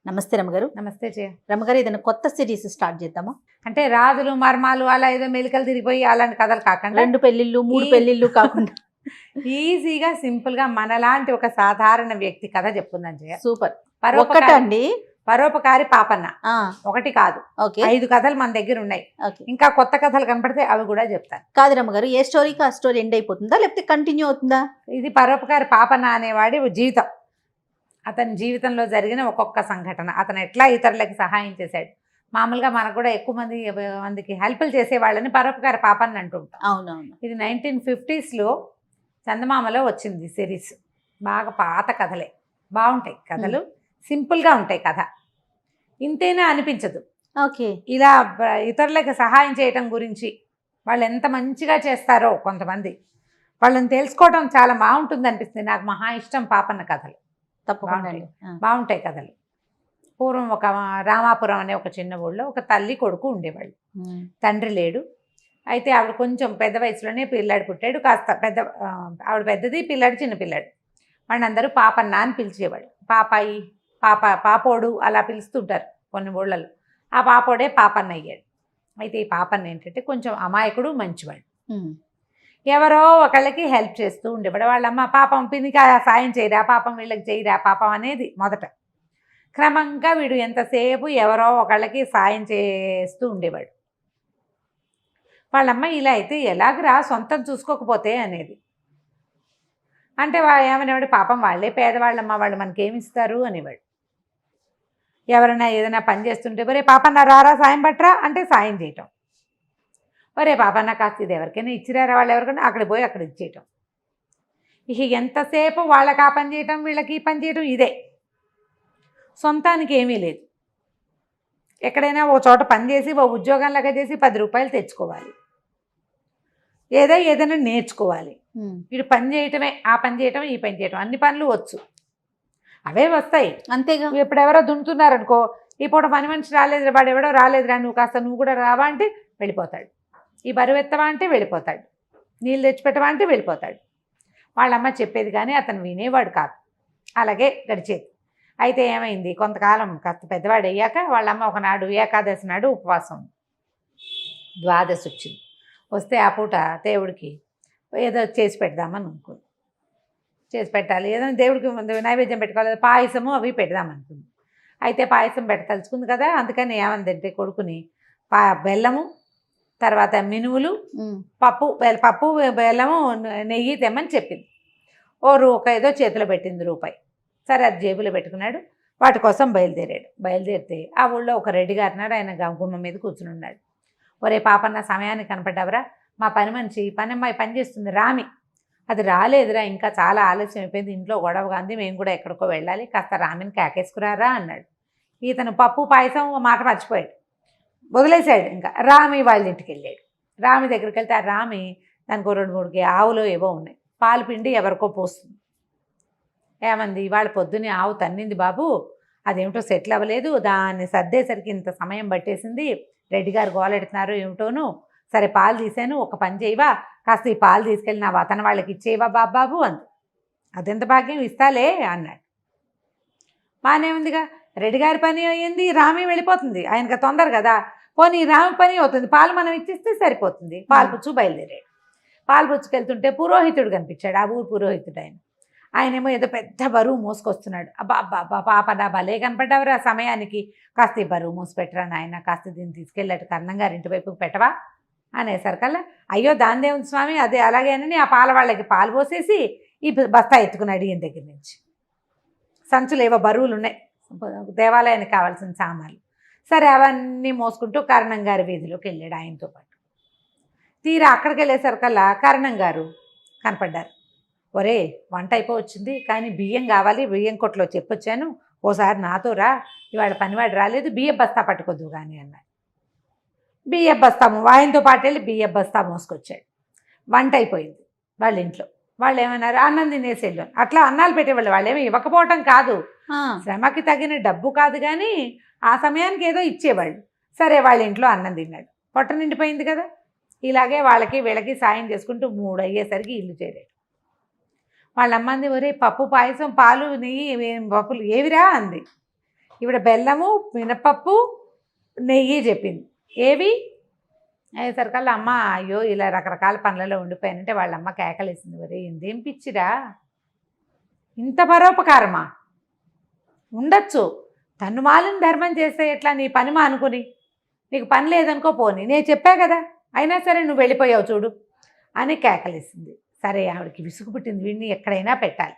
నమస్తే రమగారు. నమస్తే జయ. రమగారు, ఏదైనా కొత్త సిరీస్ స్టార్ట్ చేద్దామా? అంటే రాజులు మర్మాలు అలా ఏదో మెలికలు తిరిగిపోయి అలాంటి కథలు కాకుండా 2 పెళ్లిళ్ళు 3 పెళ్లిళ్ళు కాకుండా ఈజీగా సింపుల్ గా మనలాంటి ఒక సాధారణ వ్యక్తి కథ చెప్పుకుందాం జయ. సూపర్. పరోపకారి అండి పరోపకారి పాపన్న ఒకటి కాదు, ఓకే 5 కథలు మన దగ్గర ఉన్నాయి. ఓకే. ఇంకా కొత్త కథలు కనపడితే అవి కూడా చెప్తాను. కాదు రమగారు, ఏ స్టోరీకి ఆ స్టోరీ ఎండ్ అయిపోతుందా లేకపోతే కంటిన్యూ అవుతుందా? ఇది పరోపకారి పాపన్న అనేవాడి జీవితం, అతని జీవితంలో జరిగిన ఒక్కొక్క సంఘటన, అతను ఎట్లా ఇతరులకి సహాయం చేశాడు. మామూలుగా మనకు కూడా ఎక్కువ మందికి హెల్ప్లు చేసేవాళ్ళని పరోపకారి పాపన్న అంటుంటాం. అవునవును. ఇది 1950s చందమామలో వచ్చింది సిరీస్. బాగా పాత కథలే, బాగుంటాయి కథలు, సింపుల్గా ఉంటాయి కథ, ఇంతేనా అనిపించదు. ఓకే. ఇలా ఇతరులకు సహాయం చేయటం గురించి వాళ్ళు ఎంత మంచిగా చేస్తారో కొంతమంది, వాళ్ళని తెలుసుకోవడం చాలా బాగుంటుంది అనిపిస్తుంది. నాకు మహా ఇష్టం పాపన్న కథలు, తప్పకుండా బాగుంటాయి కథలు. పూర్వం ఒక రామాపురం అనే ఒక చిన్న ఊళ్ళో ఒక తల్లి కొడుకు ఉండేవాళ్ళు. తండ్రి లేడు. అయితే ఆవిడ కొంచెం పెద్ద వయసులోనే పిల్లాడు పుట్టాడు. కాస్త పెద్ద, ఆవిడ పెద్దది, పిల్లాడు చిన్న పిల్లాడు. వాడిని అందరూ పాపన్న అని పిలిచేవాడు. పాపాయి, పాపోడు అలా పిలుస్తుంటారు కొన్ని ఊళ్ళలో. ఆ పాపోడే పాపన్న అయ్యాడు. అయితే ఈ పాపన్న ఏంటంటే కొంచెం అమాయకుడు, మంచివాడు. ఎవరో ఒకళ్ళకి హెల్ప్ చేస్తూ ఉండేవాడు. వాళ్ళమ్మ పాపం పినికి సాయం చేయరా, పాపం వీళ్ళకి చేయరా పాపం అనేది మొదట. క్రమంగా వీడు ఎంతసేపు ఎవరో ఒకళ్ళకి సాయం చేస్తూ ఉండేవాడు. వాళ్ళమ్మ ఇలా అయితే ఎలాగరా సొంతం చూసుకోకపోతే అనేది. అంటే ఏమనేవాడు, పాపం వాళ్ళే పేదవాళ్ళమ్మ, వాళ్ళు మనకేమి ఇస్తారు అనేవాడు. ఎవరైనా ఏదైనా పని చేస్తుంటే ఒరే పాపన్న రారా సాయం పట్టరా అంటే సాయం చేయటం. ఒరే పాపన్న కాస్త ఇది ఎవరికైనా ఇచ్చిరారా, వాళ్ళు ఎవరికైనా అక్కడ పోయి అక్కడ ఇచ్చేయటం. ఇక ఎంతసేపు వాళ్ళకి ఆ పని చేయటం, వీళ్ళకి ఈ పని చేయటం, ఇదే. సొంతానికి ఏమీ లేదు. ఎక్కడైనా ఓ చోట పని చేసి ఓ ఉద్యోగంలాగా చేసి 10 రూపాయలు తెచ్చుకోవాలి, ఏదైనా నేర్చుకోవాలి. వీడు పని చేయటమే, ఆ పని చేయటం, ఈ పని చేయటం, అన్ని పనులు వచ్చు, అవే వస్తాయి అంతేగా. ఇప్పుడు ఎవరో దున్నుతున్నారనుకో, ఈ పూట పని మనిషి రాలేదు, వాడు ఎవడో రాలేదురా, నువ్వు కూడా రావా అంటే వెళ్ళిపోతాడు. ఈ బరువు ఎత్తవా అంటే వెళ్ళిపోతాడు. నీళ్ళు తెచ్చిపెట్టవా అంటే వెళ్ళిపోతాడు. వాళ్ళమ్మ చెప్పేది కానీ అతను వినేవాడు కాదు. అలాగే గడిచేది. అయితే ఏమైంది, కొంతకాలం కాస్త పెద్దవాడు అయ్యాక వాళ్ళమ్మ ఒకనాడు ఏకాదశి నాడు ఉపవాసం, ద్వాదశి వచ్చింది. వస్తే ఆ పూట దేవుడికి ఏదో చేసి పెడదామని అనుకుంది. చేసి పెట్టాలి, ఏదైనా దేవుడికి నైవేద్యం పెట్టుకోవాలి, పాయసము అవి పెడదామనుకుంది. అయితే పాయసం పెట్టదలుచుకుంది కదా, అందుకని ఏమందంటే కొడుకుని బెల్లము, తర్వాత మినువులు, పప్పు బెల్లము, నెయ్యి తెమ్మని చెప్పింది. ఒక ఏదో చేతిలో పెట్టింది రూపాయి. సరే అది జేబులో పెట్టుకున్నాడు. వాటి కోసం బయలుదేరితే ఆ ఊళ్ళో ఒక రెడ్డి గారినాడు. ఆయన గుమ్మ మీద కూర్చుని ఉన్నాడు. ఒరే పాపన్న సమయానికి కనపడ్డావరా, మా పని మనిషి పనమ్మాయి పని చేస్తుంది రామి, అది రాలేదురా, ఇంకా చాలా ఆలస్యం అయిపోయింది, ఇంట్లో గొడవగా ఉంది, మేము కూడా ఎక్కడికో వెళ్ళాలి, కాస్త రామిని కేకేసుకురారా అన్నాడు. ఇతను పప్పు పాయసం మాట మర్చిపోయాడు, వదిలేశాడు. ఇంకా రామి వాళ్ళ ఇంటికి వెళ్ళాడు. రామి దగ్గరికి వెళ్తే ఆ రామి దానికి 2-3 ఆవులు ఏవో ఉన్నాయి, పాలు పిండి ఎవరికో పోస్తుంది. ఏమంది, ఇవాళ పొద్దున్నే ఆవు తన్నింది బాబు, అదేమిటో సెటిల్ అవ్వలేదు, దాన్ని సర్దేసరికి ఇంత సమయం పట్టేసింది, రెడ్డి గారు గోలెడుతున్నారు ఏమిటోను, సరే పాలు తీసాను, ఒక పని చేయవా, కాస్త ఈ పాలు తీసుకెళ్ళి నా వతన వాళ్ళకి ఇచ్చేవా బాబాబు అంది. అదెంత భాగ్యం, ఇస్తాలే అన్నాడు. బాగానే ఉందిగా, రెడ్డి గారి పని అయ్యింది, రామి వెళ్ళిపోతుంది, ఆయనకు తొందర కదా, పోనీ రామి పని అవుతుంది, పాలు మనం ఇచ్చిస్తే సరిపోతుంది. పాలు పుచ్చు బయలుదేరాడు. పాలు పుచ్చుకెళ్తుంటే పురోహితుడు కనిపించాడు, ఆ ఊరు పురోహితుడు. ఆయనేమో ఏదో పెద్ద బరువు మోసుకొస్తున్నాడు. అబ్బా పాపడా భలే కనపడ్డావురా సమయానికి, కాస్త ఈ బరువు మోసిపెట్టరా నాయన, కాస్త దీన్ని తీసుకెళ్ళట్టు కన్నం గారి ఇంటి వైపుకి పెట్టవా అనేసరికల్లా, అయ్యో దాందేముంది స్వామి, అదే అలాగేనని ఆ పాల వాళ్ళకి పాలు పోసేసి ఈ బస్తా ఎత్తుకున్నాడు. ఈయన దగ్గర నుంచి సంచులు ఏవో బరువులు ఉన్నాయి, దేవాలయానికి కావాల్సిన సామాన్లు. సరే అవన్నీ మోసుకుంటూ కరణం గారి వీధిలోకి వెళ్ళాడు ఆయనతో పాటు. తీరా అక్కడికి వెళ్ళేసరికల్లా కరణం గారు కనపడ్డారు. ఒరే వంట అయిపోవచ్చింది, కానీ బియ్యం కావాలి, బియ్యం కొట్లో చెప్పొచ్చాను, ఓసారి నాతో రా, ఇవాళ పనివాడు రాలేదు, బియ్యం బస్తా పట్టుకోద్దు కానీ అన్నాడు. బియ్యం బస్తా ఆయనతో పాటు వెళ్ళి బియ్యం బస్తా మోసుకొచ్చాడు. వంట అయిపోయింది వాళ్ళ ఇంట్లో. వాళ్ళు ఏమన్నారు, అన్నం తినేసి వెళ్ళాను. అట్లా అన్నాలు పెట్టేవాళ్ళు, వాళ్ళు ఏమీ ఇవ్వకపోవటం కాదు, శ్రమకి తగిన డబ్బు కాదు కానీ ఆ సమయానికి ఏదో ఇచ్చేవాళ్ళు. సరే వాళ్ళ ఇంట్లో అన్నం తిన్నాడు, పొట్ట నిండిపోయింది కదా. ఇలాగే వాళ్ళకి వీళ్ళకి సాయం చేసుకుంటూ 3 అయ్యేసరికి ఇల్లు చేరాడు. వాళ్ళ అమ్మంది, ఒరే పప్పు పాయసం పాలు నెయ్యి పప్పులు ఏవిరా అంది. ఈవిడ బెల్లము మినపప్పు నెయ్యి చెప్పింది. ఏవి అయ్యేసరికల్లా అమ్మ అయ్యో ఇలా రకరకాల పనులలో ఉండిపోయానంటే వాళ్ళ అమ్మ కేకలేసింది, వరే ఇందేం పిచ్చిరా, ఇంత పరోపకారమా, ఉండొచ్చు తను మాలిన ధర్మం చేస్తే ఎట్లా, నీ పని మానుకుని, నీకు పని లేదనుకో పోని, నేను చెప్పా కదా, అయినా సరే నువ్వు వెళ్ళిపోయావు చూడు అని కేకలేసింది. సరే ఆవిడకి విసుగు పుట్టింది, వీడిని ఎక్కడైనా పెట్టాలి,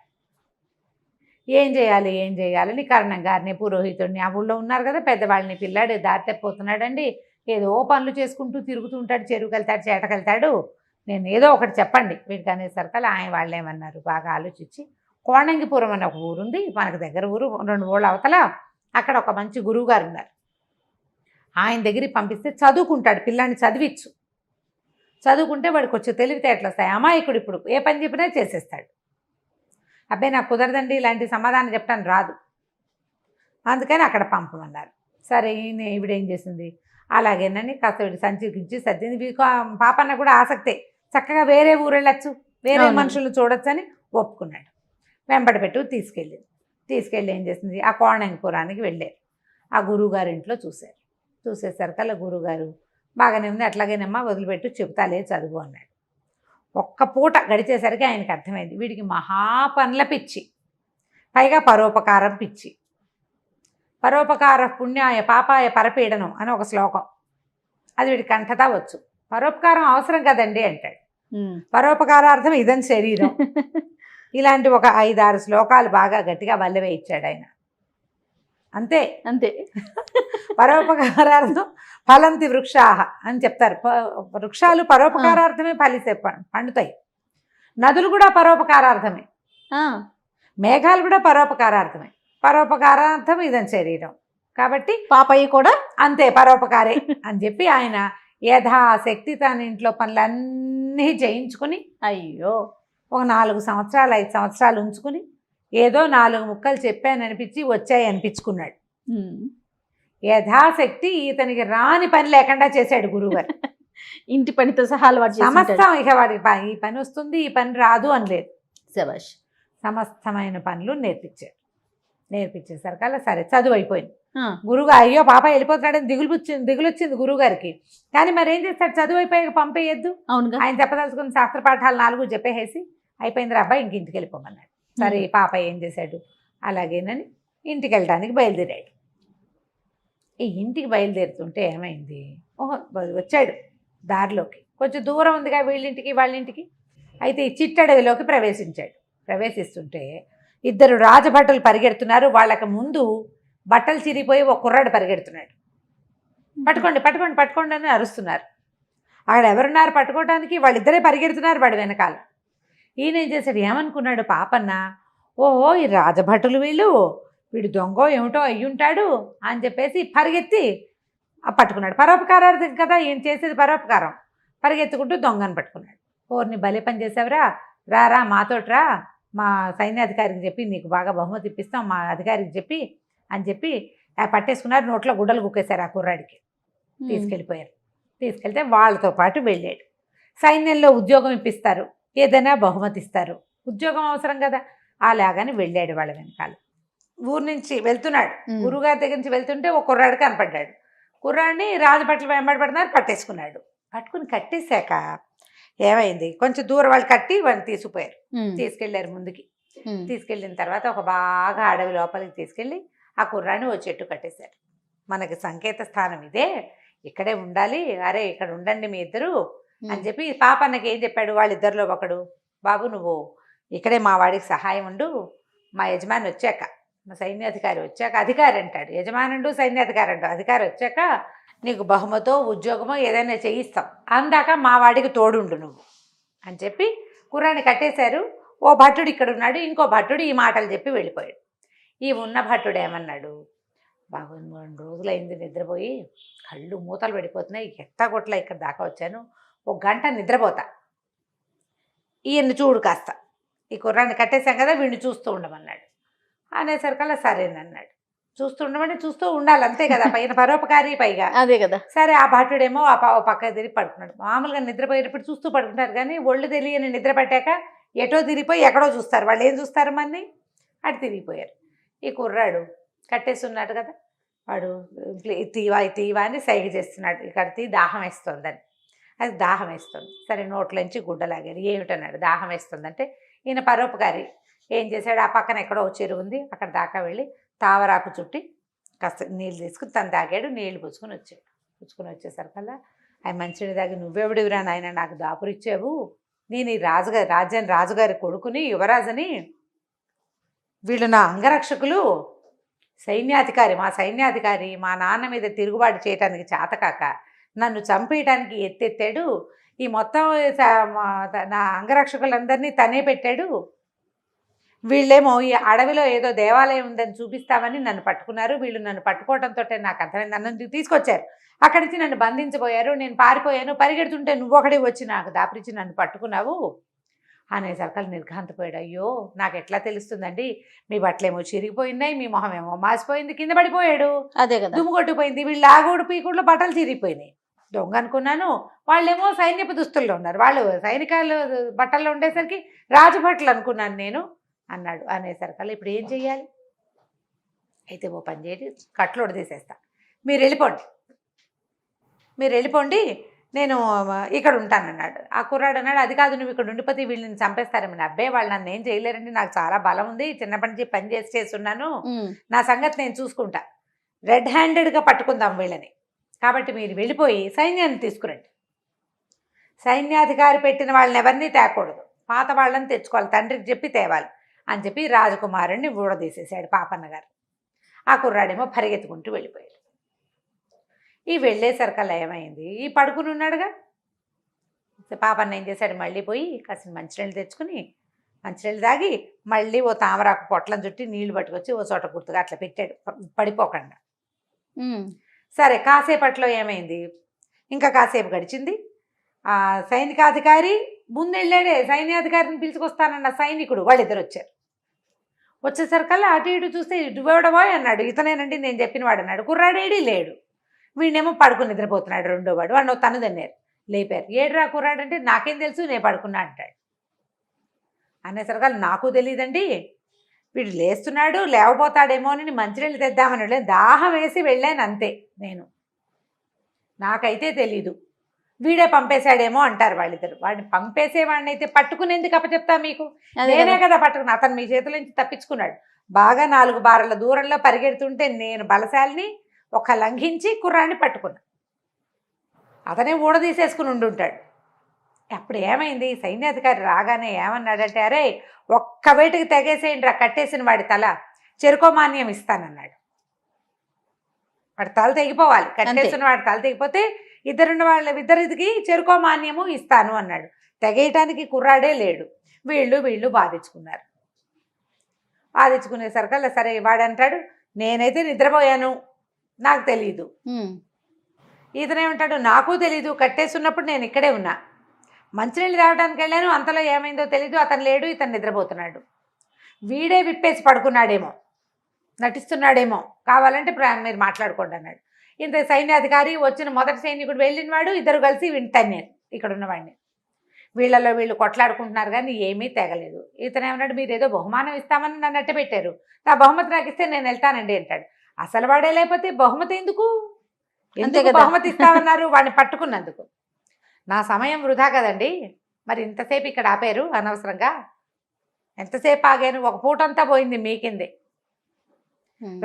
ఏం చేయాలని కరణం గారిని పురోహితుడిని ఆ ఊళ్ళో ఉన్నారు కదా పెద్దవాళ్ళని, పిల్లాడు దారి తప్పిపోతున్నాడండి, ఏదో పనులు చేసుకుంటూ తిరుగుతూ ఉంటాడు, చెరువుకి వెళ్తాడు చేటకెళ్తాడు, నేను ఏదో ఒకటి చెప్పండి వీడికి అనేసరికి ఆయన వాళ్ళు ఏమన్నారు, బాగా ఆలోచించి కోణంగిపురం అని ఒక ఊరుంది మనకు దగ్గర ఊరు, 2 ఊళ్ళ అవతల, అక్కడ ఒక మంచి గురువు గారు ఉన్నారు, ఆయన దగ్గరికి పంపిస్తే చదువుకుంటాడు, పిల్లాన్ని చదువుకుంటే వాడికి వచ్చే తెలివితేటలు వస్తాయి, అమాయకుడు ఇప్పుడు ఏ పని చెప్పినా చేసేస్తాడు. అబ్బాయి నాకు కుదరదండి ఇలాంటి సమాధానం చెప్పడానికి రాదు, అందుకని అక్కడ పంపమన్నారు. సరే ఈవిడేం చేసింది, అలాగేనని కాస్త వీడి సంచికించి సర్దింది. పాపన్న కూడా ఆసక్తే, చక్కగా వేరే ఊరు వెళ్ళొచ్చు, వేరే మనుషులు చూడొచ్చు అని ఒప్పుకున్నాడు. వెంబడి పెట్టు తీసుకెళ్ళి ఏం చేసింది, ఆ కోణంగిపురానికి వెళ్ళారు. ఆ గురువుగారి ఇంట్లో చూసేసరికల్లా గురువుగారు బాగానే ఉంది, అట్లాగేనమ్మా వదిలిపెట్టు చెప్తాలే చదువు అన్నాడు. ఒక్క పూట గడిచేసరికి ఆయనకు అర్థమైంది వీడికి మహాపనుల పిచ్చి, పైగా పరోపకారం పిచ్చి. పరోపకార పుణ్యాయ పాపాయ పరపీడనం అని ఒక శ్లోకం, అది వీడికి కంఠతా వచ్చు. పరోపకారం అవసరం కదండి అంటాడు, పరోపకారార్థం ఇదని శరీరం, ఇలాంటి ఒక 5-6 శ్లోకాలు బాగా గట్టిగా వల్లవేయించాడు ఆయన. అంతే పరోపకారార్థం ఫలంతి వృక్షాహ అని చెప్తారు, వృక్షాలు పరోపకారార్థమే ఫలిస్తే పండుతాయి, నదులు కూడా పరోపకారార్థమే, మేఘాలు కూడా పరోపకారార్థమే, పరోపకారార్థం ఇదని శరీరం, కాబట్టి పాపయ్య కూడా అంతే పరోపకారే అని చెప్పి ఆయన యథాశక్తి తన ఇంట్లో పనులన్నీ చేయించుకుని, అయ్యో ఒక 4 సంవత్సరాలు 5 సంవత్సరాలు ఉంచుకుని ఏదో 4 ముక్కలు చెప్పాననిపించి వచ్చాయి అనిపించుకున్నాడు. యథాశక్తి ఇతనికి రాని పని లేకుండా చేశాడు గురువుగారు. ఇంటి పనితో సహా సమస్తం, ఇక వాడికి ఈ పని వస్తుంది ఈ పని రాదు అని లేదు, శభాష్, సమస్తమైన పనులు నేర్పించేసరికల్లా సరే చదువు అయిపోయింది. గురువుగా అయ్యో పాప వెళ్ళిపోతున్నాడని దిగులు వచ్చింది గురువుగారికి, కానీ మరి ఏం చేస్తాడు, చదువు అయిపోయాక పంపేయద్దు, ఆయన చెప్పదలుచుకున్న శాస్త్ర పాఠాలు 4 చెప్పేసి అయిపోయింది అబ్బాయి ఇంక ఇంటికి వెళ్ళిపోమన్నాడు. సరే పాప ఏం చేశాడు, అలాగేనని ఇంటికి వెళ్ళడానికి బయలుదేరాడు. ఈ ఇంటికి బయలుదేరుతుంటే ఏమైంది, వచ్చాడు దారిలోకి, కొంచెం దూరం ఉందిగా వీళ్ళింటికి వాళ్ళింటికి, అయితే ఈ చిట్టడవిలోకి ప్రవేశిస్తుంటే 2 రాజభటులు పరిగెడుతున్నారు, వాళ్ళకి ముందు బట్టలు చిరిగిపోయి ఒక కుర్రాడు పరిగెడుతున్నాడు, పట్టుకోండి అని అరుస్తున్నారు. అక్కడ ఎవరున్నారు పట్టుకోవడానికి, వాళ్ళిద్దరే పరిగెడుతున్నారు వాడు వెనకాల. ఈయన ఏం చేశాడు, ఏమనుకున్నాడు పాపన్న, ఓహో ఈ రాజభటులు వీడు దొంగో ఏమిటో అయ్యుంటాడు అని చెప్పేసి పరిగెత్తి పట్టుకున్నాడు. పరోపకారార్థం కదా ఈయన చేసేది, పరోపకారం, పరిగెత్తుకుంటూ దొంగను పట్టుకున్నాడు. ఓర్ని భలే పని చేసావురా, రారా మాతోట్రా, మా సైన్యాధికారికి చెప్పి నీకు బాగా బహుమతి ఇప్పిస్తాం మా అధికారికి చెప్పి అని చెప్పి పట్టేసుకున్నారు, నోట్లో గుడ్డలు కుక్కేశారు ఆ కుర్రాడికి, తీసుకెళ్తే వాళ్ళతో పాటు వెళ్ళాడు. సైన్యంలో ఉద్యోగం ఇప్పిస్తారు, ఏదైనా బహుమతి ఇస్తారు, ఉద్యోగం అవసరం కదా, అలాగని వెళ్ళాడు వాళ్ళ వెనకాల. ఊరు నుంచి వెళ్తున్నాడు, గురువుగారి దగ్గర నుంచి వెళ్తుంటే ఒక కుర్రాడు కనపడ్డాడు. కుర్రాడిని రాజభట్లు వెంబడి పడుతున్నారు, పట్టుకుని కట్టేశాక ఏమైంది, కొంచెం దూరం వాళ్ళు కట్టి వాడిని తీసుకెళ్ళారు ముందుకి. తీసుకెళ్ళిన తర్వాత ఒక బాగా అడవి లోపలికి తీసుకెళ్ళి ఆ కుర్రాడిని ఓ చెట్టు కట్టేశారు. మనకి సంకేత స్థానం ఇదే, ఇక్కడే ఉండాలి, అరే ఇక్కడ ఉండండి మీ ఇద్దరు అని చెప్పి పాపన్నకి ఏం చెప్పాడు, వాళ్ళిద్దరిలో ఒకడు, బాబు నువ్వు ఇక్కడే మా వాడికి సహాయం ఉండు, మా యజమాని వచ్చాక, మా సైన్యాధికారి వచ్చాక, అధికారి అంటాడు, యజమానుడు సైన్యాధికారి అంటాడు, అధికారి వచ్చాక నీకు బహుమతో ఉద్యోగమో ఏదైనా చేయిస్తాం, అందాక మా వాడికి తోడుండు నువ్వు అని చెప్పి కుర్రాన్ని కట్టేశారు. ఓ భట్టుడు ఇక్కడ ఉన్నాడు, ఇంకో భట్టుడు ఈ మాటలు చెప్పి వెళ్ళిపోయాడు. ఈ ఉన్న భట్టుడు ఏమన్నాడు, బాబు 2 రోజులైంది నిద్రపోయి కళ్ళు మూతలు పడిపోతున్నాయి, ఎట్టగొట్ల ఇక్కడ దాకా వచ్చాను, 1 గంట నిద్రపోతా, ఈయన్ని చూడు కాస్త, ఈ కుర్రాన్ని కట్టేశాం కదా వీడిని చూస్తూ ఉండమన్నాడు. అనేసరికల్లా సరేనన్నాడు. చూస్తూ ఉండాలి అంతే కదా, పైన పరోపకారి పైగా అదే కదా. సరే ఆ భట్టుడేమో ఆ పక్క తిరిగి పడుకున్నాడు. మామూలుగా నిద్రపోయేటప్పుడు చూస్తూ పడుకుంటారు, కానీ ఒళ్ళు తెలియని నిద్ర పట్టాక ఎటో తిరిగిపోయి ఎక్కడో చూస్తారు, వాళ్ళు ఏం చూస్తారు మన్ని, అటు తిరిగిపోయారు. ఈ కుర్రాడు కట్టేసి ఉన్నాడు కదా, వాడు తీవా తీవా అని సైగ చేస్తున్నాడు, ఇక్కడ దాహం వేస్తుందని. అది దాహం వేస్తుంది. సరే నోట్లోంచి గుడ్డలాగాడు. ఏమిటన్నాడు, దాహం వేస్తుందంటే ఈయన పరోపకారి ఏం చేశాడు, ఆ పక్కన ఎక్కడో చెరువు ఉంది, అక్కడ దాకా వెళ్ళి తావరాకు చుట్టి కాస్త నీళ్ళు తీసుకుని తను తాగాడు. నీళ్లు పుచ్చుకొని వచ్చాడు. పుచ్చుకొని వచ్చేసరికల్లా ఆయన మంచిని దాగి, నువ్వెవడివిరా నాయన నాకు దాపురిచ్చావు, నేను ఈ రాజుగారి కొడుకుని, యువరాజుని, వీళ్ళు నా అంగరక్షకులు, మా సైన్యాధికారి మా నాన్న మీద తిరుగుబాటు చేయటానికి చేతకాక నన్ను చంపేయటానికి ఎత్తెత్తాడు, ఈ మొత్తం నా అంగరక్షకులందరినీ తనే పెట్టాడు, వీళ్ళేమో ఈ అడవిలో ఏదో దేవాలయం ఉందని చూపిస్తామని నన్ను పట్టుకున్నారు, వీళ్ళు నన్ను పట్టుకోవడంతో నాకు అర్థమైంది, నన్ను తీసుకొచ్చారు, అక్కడి నుంచి నన్ను బంధించబోయారు, నేను పారిపోయాను, పరిగెడుతుంటే నువ్వు ఒకటి వచ్చి నాకు దాపురించి నన్ను పట్టుకున్నావు అనేసరికి నిర్ఘాంతపోయాడు. అయ్యో నాకు ఎట్లా తెలుస్తుందండి, మీ బట్టలేమో చిరిగిపోయినాయి, మీ మొహం ఏమో మాసిపోయింది, కింద పడిపోయాడు, అదే కదా దుమ్ము కొట్టిపోయింది, వీళ్ళు ఆగుడు పీకుడులో బట్టలు చిరిగిపోయినాయి, దొంగ అనుకున్నాను, వాళ్ళేమో సైన్యపు దుస్తుల్లో ఉన్నారు, వాళ్ళు సైనికాలు బట్టల్లో ఉండేసరికి రాజభట్లు అనుకున్నాను నేను అన్నాడు. అనేసరికల్లా ఇప్పుడు ఏం చెయ్యాలి, అయితే ఓ పని చేయండి, కట్లు తీసేస్తా, మీరు వెళ్ళిపోండి, నేను ఇక్కడ ఉంటానన్నాడు. ఆ కుర్రాడు అన్నాడు, అది కాదు నువ్వు ఇక్కడ ఉండిపోతే వీళ్ళని చంపేస్తారేమని. అబ్బాయి వాళ్ళు నన్ను ఏం చేయలేరండి, నాకు చాలా బలం ఉంది, చిన్నప్పటి నుంచి పని చేస్తున్నాను, నా సంగతి నేను చూసుకుంటా, రెడ్ హ్యాండెడ్గా పట్టుకుందాం వీళ్ళని, కాబట్టి మీరు వెళ్ళిపోయి సైన్యాన్ని తీసుకురండి, సైన్యాధికారి పెట్టిన వాళ్ళని ఎవరిని తేకూడదు, పాత వాళ్ళని తెచ్చుకోవాలి, తండ్రికి చెప్పి తేవాలి అని చెప్పి రాజకుమారుణ్ణి ఊడదీసేశాడు పాపన్న గారు. ఆ కుర్రాడేమో పరిగెత్తుకుంటూ వెళ్ళిపోయాడు. ఈ వెళ్ళేసరికల్లా ఏమైంది, ఈ పడుకుని ఉన్నాడుగా, పాపన్న ఏం చేశాడు, మళ్ళీ పోయి కాసిన మంచినీళ్ళు తెచ్చుకుని మంచినీళ్ళు తాగి మళ్ళీ ఓ తామరాకు పొట్లం చుట్టి నీళ్లు పట్టుకొచ్చి ఓ చోట గుర్తుగా అట్లా పెట్టాడు పడిపోకుండా. సరే కాసేపట్లో ఏమైంది, ఇంకా కాసేపు గడిచింది, ఆ సైనికాధికారి ముందెళ్ళాడే, సైన్యాధికారిని పిలుచుకొస్తానన్న సైనికుడు వాళ్ళిద్దరు వచ్చారు. వచ్చేసరికల్లా అటు ఇటు చూస్తే ఇటువడబోయ్ అన్నాడు, ఇతనేనండి నేను చెప్పిన వాడు అన్నాడు. కుర్రాడేడి లేడు, వీడినేమో పడుకుని నిద్రపోతున్నాడు, రెండో వాడు వాడు తను తన్నారు, లేపారు. ఏడ్రా కుర్రాడంటే నాకేం తెలుసు నేను పడుకున్నా అంటాడు. అనేసరికల్లా నాకు తెలియదండి, వీడు లేస్తున్నాడు లేవబోతాడేమో అని మంచినీళ్ళు తెద్దామని దాహం వేసి వెళ్ళాను అంతే, నాకైతే తెలీదు, వీడే పంపేశాడేమో అంటారు వాళ్ళిద్దరు. వాడిని పంపేసేవాడిని అయితే పట్టుకునేందుకు అప్పచెప్తా మీకు, నేనే కదా పట్టుకున్నా, అతను మీ చేతుల నుంచి తప్పించుకున్నాడు, బాగా 4 బారల దూరంలో పరిగెడుతుంటే నేను బలశాలిని ఒక లంఘించి కుర్రాన్ని పట్టుకున్నా, అతనే ఊడదీసేసుకుని ఉండుంటాడు. అప్పుడు ఏమైంది, సైన్యాధికారి రాగానే ఏమన్నాడంటే, అరే ఒక్క వేటికి తెగేసేయండి రా, కట్టేసిన వాడి తల చెరుకోమాన్యం ఇస్తానన్నాడు. వాడి తల తెగిపోవాలి, కట్టేసిన వాడి తల తెగిపోతే ఇద్దరికి చెరుకోమాన్యము ఇస్తాను అన్నాడు. తెగేయటానికి కుర్రాడే లేడు, వీళ్ళు బాధించుకున్నారు. బాధించుకునేసరికల్లా సరే వాడంటాడు, నేనైతే నిద్రపోయాను నాకు తెలీదు, ఇతనేమంటాడు, నాకు తెలీదు, కట్టేస్తున్నప్పుడు నేను ఇక్కడే ఉన్నా, మంచినీళ్ళు రావడానికి వెళ్ళాను, అంతలో ఏమైందో తెలీదు, అతను లేడు, ఇతను నిద్రపోతున్నాడు, వీడే విప్పేసి పడుకున్నాడేమో, నటిస్తున్నాడేమో, కావాలంటే మీరు మాట్లాడుకోండి అన్నాడు. ఇంత సైన్యాధికారి వచ్చిన మొదటి సైనికుడు వెళ్ళినవాడు, ఇద్దరు కలిసి వింటాన్నారు ఇక్కడ ఉన్నవాడిని, వీళ్ళలో వీళ్ళు కొట్లాడుకుంటున్నారు కానీ ఏమీ తెగలేదు. ఇతనేమన్నాడు, మీరు ఏదో బహుమానం ఇస్తామని నన్ను అట్ట పెట్టారు, నా బహుమతి నాకు ఇస్తే నేను వెళ్తానండి అంటాడు. అసలు వాడే లేకపోతే బహుమతి ఎందుకు బహుమతి ఇస్తామన్నారు, వాడిని పట్టుకున్నందుకు. నా సమయం వృధా కదండి, మరి ఇంతసేపు ఇక్కడ ఆపారు అనవసరంగా, ఎంతసేపు ఆగాను, ఒక పూటంతా పోయింది మీకిందే.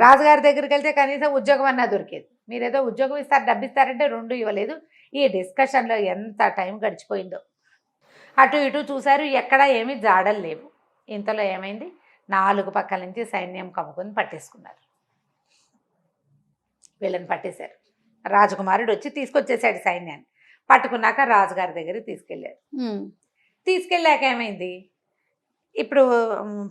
రాజుగారి దగ్గరికి వెళ్తే కనీసం ఉద్యోగం అన్నా దొరికేది, మీరేదో ఉద్యోగం ఇస్తారు డబ్బిస్తారంటే 2 ఇవ్వలేదు. ఈ డిస్కషన్లో ఎంత టైం గడిచిపోయిందో, అటు ఇటు చూశారు, ఎక్కడా ఏమీ జాడలు లేవు. ఇంతలో ఏమైంది, 4 పక్కల నుంచి సైన్యం కమ్ముకొని పట్టేసుకున్నారు, వీళ్ళని పట్టేశారు. రాజకుమారుడు వచ్చి తీసుకొచ్చేసాడు సైన్యాన్ని. పట్టుకున్నాక రాజుగారి దగ్గరికి తీసుకెళ్ళారు. తీసుకెళ్ళాక ఏమైంది, ఇప్పుడు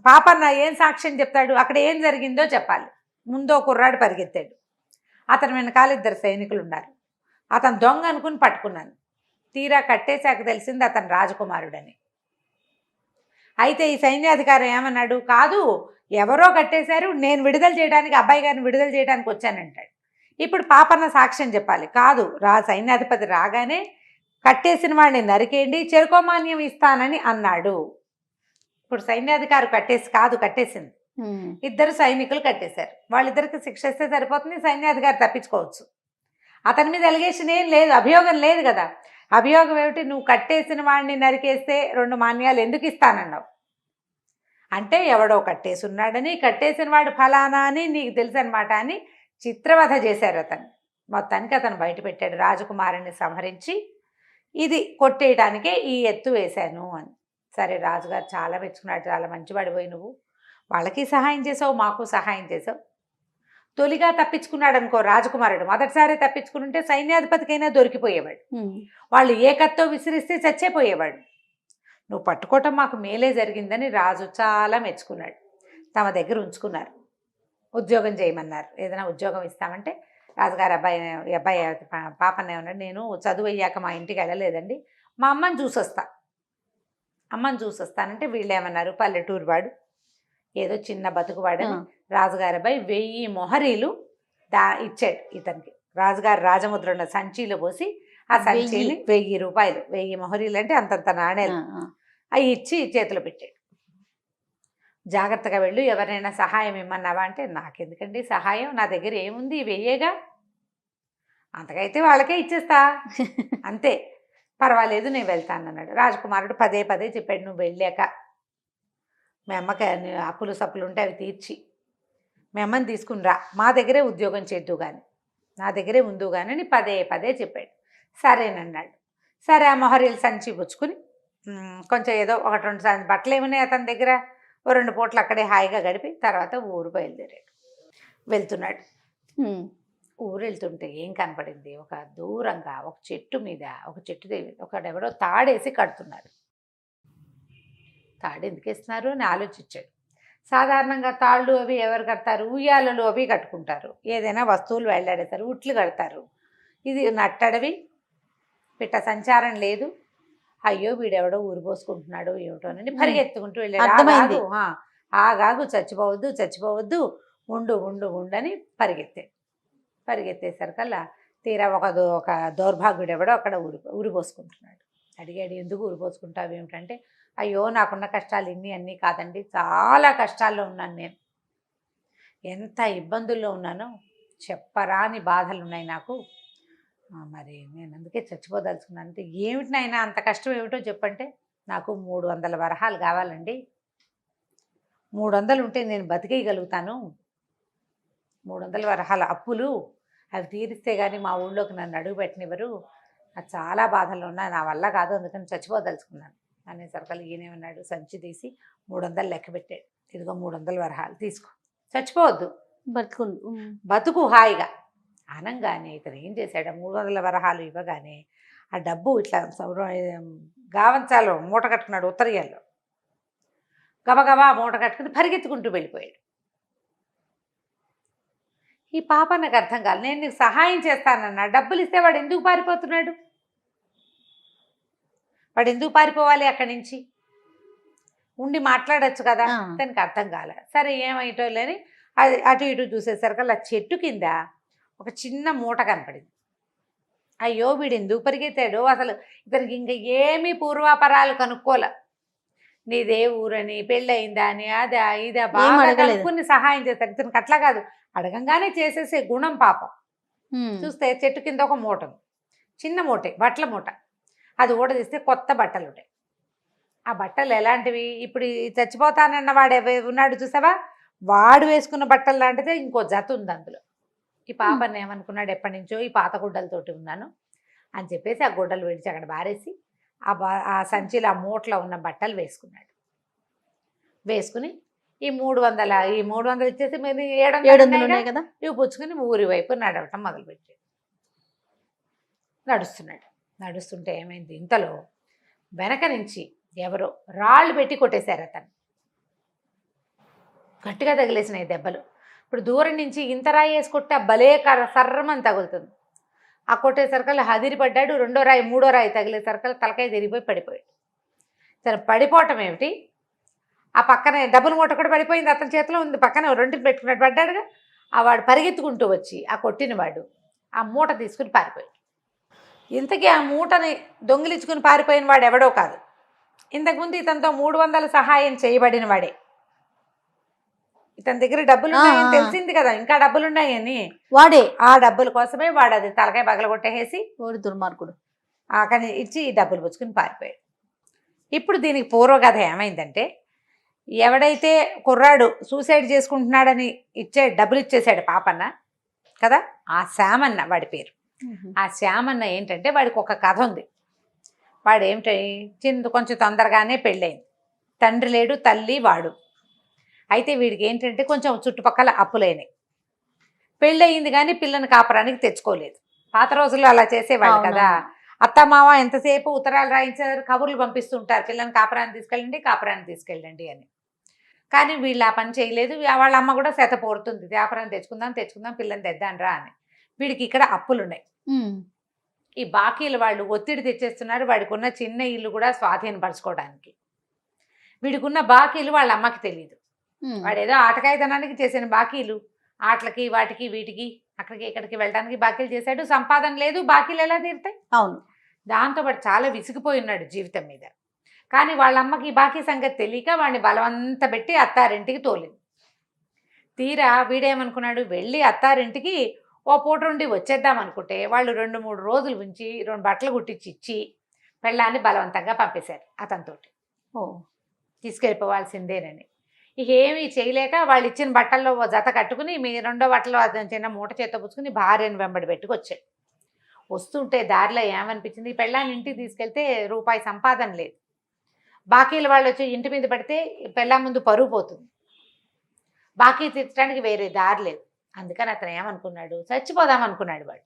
పాపన్న ఏం సాక్ష్యం చెప్తాడు, అక్కడ ఏం జరిగిందో చెప్పాలి. ముందో కుర్రాడు పరిగెత్తాడు, అతని వెనకాల 2 సైనికులు ఉన్నారు, అతను దొంగ అనుకుని పట్టుకున్నాను, తీరా కట్టేశాక తెలిసింది అతను రాజకుమారుడని. అయితే ఈ సైన్యాధికారి ఏమన్నాడు, కాదు ఎవరో కట్టేశారు, నేను విడుదల చేయడానికి, అబ్బాయి గారిని విడుదల చేయడానికి వచ్చానంటాడు. ఇప్పుడు పాపన్న సాక్ష్యం చెప్పాలి, కాదు సైన్యాధిపతి రాగానే కట్టేసిన వాడిని నరికేయండి, చెరుకోమాన్యం ఇస్తానని అన్నాడు. ఇప్పుడు సైన్యాధికారి కట్టేసింది, ఇద్దరు సైనికులు కట్టేశారు. వాళ్ళిద్దరికి శిక్ష ఇస్తే సరిపోతుంది, సైన్యాధికారి తప్పించుకోవచ్చు. అతని మీద ఎలిగేషన్ ఏం లేదు, అభియోగం లేదు కదా. అభియోగం ఏమిటి? నువ్వు కట్టేసిన వాడిని నరికేస్తే 2 మాన్యాలు ఎందుకు ఇస్తానన్నావు అంటే ఎవడో కట్టేసి ఉన్నాడని, కట్టేసిన వాడు ఫలానా అని నీకు తెలుసు అనమాట అని చిత్రవధ చేశారు అతను. మొత్తానికి అతను బయట పెట్టాడు. రాజకుమారుని సంహరించి ఇది కొట్టేయడానికే ఈ ఎత్తు వేశాను అని. సరే, రాజుగారు చాలా మెచ్చుకున్నాడు. చాలా మంచివాడిపోయి నువ్వు, వాళ్ళకి సహాయం చేసావు, మాకు సహాయం చేసావు. తొలిగా తప్పించుకున్నాడు అనుకో రాజకుమారుడు, మొదటిసారి తప్పించుకుంటే సైన్యాధిపతికైనా దొరికిపోయేవాడు. వాళ్ళు ఏ కత్తో విసిరిస్తే చచ్చేపోయేవాడు. నువ్వు పట్టుకోవటం మాకు మేలే జరిగిందని రాజు చాలా మెచ్చుకున్నాడు. తమ దగ్గర ఉంచుకున్నారు. ఉద్యోగం చేయమన్నారు. ఏదైనా ఉద్యోగం ఇస్తామంటే రాజుగారు అబ్బాయి పాపనే ఉన్నాడు, నేను చదువు అయ్యాక మా ఇంటికి వెళ్ళలేదండి, మా అమ్మని చూసొస్తా, అమ్మని చూసొస్తానంటే వీళ్ళు ఏమన్నారు, పల్లెటూరు వాడు, ఏదో చిన్న బతుకువాడని రాజుగారి అబ్బాయి 1000 మొహరీలు ఇచ్చాడు ఇతనికి. రాజుగారు రాజముద్ర ఉన్న సంచిలో పోసి ఆ సంచిని 1000 రూపాయలు, 1000 మొహరీలు అంటే అంతంత నాణేలు అవి ఇచ్చి చేతిలో పెట్టాడు. జాగ్రత్తగా వెళ్ళు, ఎవరైనా సహాయం ఇమ్మన్నావా అంటే నాకెందుకండి సహాయం, నా దగ్గర ఏముంది, వెయ్యేగా, అంతకైతే వాళ్ళకే ఇచ్చేస్తా అంతే, పర్వాలేదు నేను వెళ్తాను అన్నాడు. రాజకుమారుడు పదే పదే చెప్పాడు, నువ్వు వెళ్ళాక మీ అమ్మకి అప్పులు సప్పులు ఉంటే అవి తీర్చి మీ అమ్మని తీసుకుని రా, మా దగ్గరే ఉద్యోగం చేద్దు కానీ, నా దగ్గరే ఉందు కానీ అని పదే పదే చెప్పాడు. సరేనన్నాడు. సరే, ఆ మొహరీలు సంచి పుచ్చుకుని కొంచెం ఏదో 1-2 బట్టలు ఏమున్నాయి అతని దగ్గర, 2 పూటలు అక్కడే హాయిగా గడిపి తర్వాత ఊరు బయలుదేరాడు. వెళ్తున్నాడు. ఊరు వెళ్తుంటే ఏం కనపడింది, ఒక దూరంగా ఒక చెట్టు మీద, ఒక చెట్టు ఒకడెవడో తాడేసి కడుతున్నాడు. తాడు ఎందుకు వేస్తున్నారు అని ఆలోచించాడు. సాధారణంగా తాళ్ళు అవి ఎవరు కడతారు, ఉయ్యాలలు అవి కట్టుకుంటారు, ఏదైనా వస్తువులు వెళ్ళాడేస్తారు, ఉట్లు కడతారు. ఇది నట్టడవి, పిట్ట సంచారం లేదు. అయ్యో వీడెవడో ఊరు పోసుకుంటున్నాడు ఏమిటోనని పరిగెత్తుకుంటూ వెళ్ళాడు. ఆగాగు, చచ్చిపోవద్దు చచ్చిపోవద్దు, ఉండు ఉండు ఉండని పరిగెత్తేసరికల్లా తీరా ఒక దౌర్భాగ్యుడు ఎవడో అక్కడ ఊరి పోసుకుంటున్నాడు. అడిగాడు, ఎందుకు ఊరి పోసుకుంటావు ఏమిటంటే, అయ్యో నాకున్న కష్టాలు అన్నీ కాదండి, చాలా కష్టాల్లో ఉన్నాను నేను, ఎంత ఇబ్బందుల్లో ఉన్నానో చెప్పరాని బాధలు ఉన్నాయి నాకు, మరి నేను అందుకే చచ్చిపోదలుచుకున్నాను అంటే, ఏమిటి నాయనా అంత కష్టం ఏమిటో చెప్పంటే, నాకు 300 వరహాలు కావాలండి, 300 ఉంటే నేను బతికేయగలుగుతాను, 300 వరహాల అప్పులు, అవి తీరిస్తే కానీ మా ఊళ్ళోకి నన్ను అడుగు పెట్టనివ్వరు, నాకు చాలా బాధలు ఉన్నా, నా వల్ల కాదు, అందుకని చచ్చిపోదలుచుకున్నాను అనేసరికి ఈయనేమన్నాడు, సంచి తీసి 300 లెక్క పెట్టాడు. ఇదిగో 300 వరహాలు తీసుకో, చచ్చిపోవద్దు, బతుకు హాయిగా అనంగానే ఇతను ఏం చేశాడు, 300 వరహాలు ఇవ్వగానే ఆ డబ్బు ఇట్లా గావంచాలో మూట కట్టుకున్నాడు, ఉత్తరీయాల్లో గబగబా మూట కట్టుకుని పరిగెత్తుకుంటూ వెళ్ళిపోయాడు. ఈ పాప నాకు అర్థం కాదు, నేను నీకు సహాయం చేస్తానన్నా, డబ్బులు ఇస్తే వాడు ఎందుకు పారిపోతున్నాడు, వాడు ఎందుకు పారిపోవాలి, అక్కడి నుంచి ఉండి మాట్లాడచ్చు కదా, దానికి అర్థం కాలే. సరే ఏమైటో లేని అటు ఇటు చూసేసరికి అలా చెట్టు కింద ఒక చిన్న మూట కనపడింది. అయ్యో వీడు ఎందుకు పరిగెత్తాడు, అసలు ఇతనికి ఇంకా ఏమీ పూర్వాపరాలు కనుక్కోలే, నీదే ఊరని, పెళ్ళయిందా అని, అదా ఇదా బాగా కనుక్కుని సహాయం చేస్తాడు. ఇతనికి అట్లా కాదు, అడగంగానే చేసేసే గుణం పాపం. చూస్తే చెట్టు కింద ఒక మూట, చిన్న మూటే, బట్టల మూట, అది ఊడ తీస్తే కొత్త బట్టలు ఉంటాయి. ఆ బట్టలు ఎలాంటివి, ఇప్పుడు చచ్చిపోతానన్న వాడు ఉన్నాడు చూసావా, వాడు వేసుకున్న బట్టలు లాంటిదే ఇంకో జత ఉంది అందులో. ఈ పాపని ఏమనుకున్నాడు, ఎప్పటి నుంచో ఈ పాత గుడ్డలతోటి ఉన్నాను అని చెప్పేసి ఆ గుడ్డలు విడిచి అక్కడ బారేసి ఆ సంచిలో ఆ మూటలో ఉన్న బట్టలు వేసుకున్నాడు. వేసుకుని ఈ 300 ఇచ్చేసి మీరు 700 ఉన్నాయి కదా, ఇవి పుచ్చుకుని ఊరి వైపు నడవటం మొదలుపెట్టాడు. నడుస్తుంటే ఏమైంది, ఇంతలో వెనక నుంచి ఎవరో రాళ్ళు పెట్టి కొట్టేశారు అతను. గట్టిగా తగిలేసినాయి దెబ్బలు. ఇప్పుడు దూరం నుంచి ఇంత రాయి వేసి కొట్టే భలే సర్రమని తగులుతుంది. ఆ కొట్టేసరికల్లా హదిరిపడ్డాడు. 2వ రాయి 3వ రాయి తగిలేసరికల్లా తలకాయ తిరిగిపోయి పడిపోయాడు. సరే, పడిపోవటం ఏమిటి, ఆ పక్కనే డబ్బుల మూట కూడా పడిపోయింది, అతని చేతిలో ఉంది, పక్కన 2 పెట్టుకున్నట్టు పడ్డాడుగా. ఆ వాడు పరిగెత్తుకుంటూ వచ్చి ఆ కొట్టిన వాడు ఆ మూట తీసుకుని పారిపోయాడు. ఇంతకీ ఆ మూటని దొంగిలించుకుని పారిపోయిన వాడు ఎవడో కాదు, ఇంతకుముందు ఇతనితో 300 సహాయం చేయబడిన వాడే. ఇతని దగ్గర డబ్బులు ఉన్నాయని తెలిసింది కదా, ఇంకా డబ్బులు ఉన్నాయని. వాడే ఆ డబ్బుల కోసమే వాడు అది తలకాయ పగలగొట్టేసి ఓడి దుర్మార్గుడు అక్కడి ఇచ్చి డబ్బులు పుచ్చుకుని పారిపోయాడు. ఇప్పుడు దీనికి పూర్వకథ ఏమైందంటే, ఎవడైతే కుర్రాడు సూసైడ్ చేసుకుంటున్నాడని డబ్బులు ఇచ్చేసాడు పాపన్న కదా, ఆ శ్యామన్న వాడి పేరు. ఆ శ్యామన్న ఏంటంటే వాడికి ఒక కథ ఉంది. వాడు ఏమిటి కొంచెం తొందరగానే పెళ్ళయింది, తండ్రి లేడు తల్లి వాడు. అయితే వీడికి ఏంటంటే కొంచెం చుట్టుపక్కల అప్పులైనాయి. పెళ్ళయింది కానీ పిల్లని కాపరానికి తెచ్చుకోలేదు. పాత రోజుల్లో అలా చేసేవాళ్ళు కదా. అత్తమావ ఎంతసేపు ఉత్తరాలు రాయించారు, కబుర్లు పంపిస్తుంటారు, పిల్లని కాపురాన్ని తీసుకెళ్ళండి అని. కానీ వీళ్ళు ఆ పని చేయలేదు. వాళ్ళ అమ్మ కూడా శత పోరుతుంది, కాపురాన్ని తెచ్చుకుందాం పిల్లని తెద్దానరా అని. వీడికి ఇక్కడ అప్పులున్నాయి. ఈ బాకీలు వాళ్ళు ఒత్తిడి తెచ్చేస్తున్నారు. వాడికి ఉన్న చిన్న ఇల్లు కూడా స్వాధీనపరచుకోవడానికి. వీడికి ఉన్న బాకీలు వాళ్ళ అమ్మకి తెలియదు. వాడు ఏదో ఆటకాయితనానికి చేసిన బాకీలు, ఆటలకి వాటికి వీటికి అక్కడికి ఇక్కడికి వెళ్ళడానికి బాకీలు చేశాడు. సంపాదన లేదు, బాకీలు ఎలా తీరుతాయి? అవును. దాంతో వాడు చాలా విసిగిపోయి ఉన్నాడు జీవితం మీద. కానీ వాళ్ళ అమ్మకి ఈ బాకీ సంగతి తెలియక వాడిని బలవంత పెట్టి అత్తారింటికి తోలింది. తీరా వీడేమనుకున్నాడు, వెళ్ళి అత్తారింటికి ఓ పూట నుండి వచ్చేద్దాం అనుకుంటే వాళ్ళు 2-3 రోజులు ఉంచి 2 బట్టలు కుట్టించి ఇచ్చి పెళ్ళాన్ని బలవంతంగా పంపేశారు అతనితోటి. తీసుకెళ్ళిపోవాల్సిందేనని. ఇక ఏమీ చేయలేక వాళ్ళు ఇచ్చిన బట్టల్లో ఓ జత కట్టుకుని మీ 2వ బట్టలో అతను చిన్న మూట చేత పుచ్చుకుని భార్యను వెంబడి పెట్టుకొచ్చాడు. వస్తుంటే దారిలో ఏమనిపించింది, ఈ పెళ్ళాన్ని ఇంటికి తీసుకెళ్తే రూపాయి సంపాదన లేదు, బాకీలు వాళ్ళు వచ్చి ఇంటి మీద పడితే పెళ్ళా ముందు పరువు పోతుంది, బాకీ తీర్చడానికి వేరే దారి లేదు. అందుకని అతను ఏమనుకున్నాడు, చచ్చిపోదాం అనుకున్నాడు. వాడు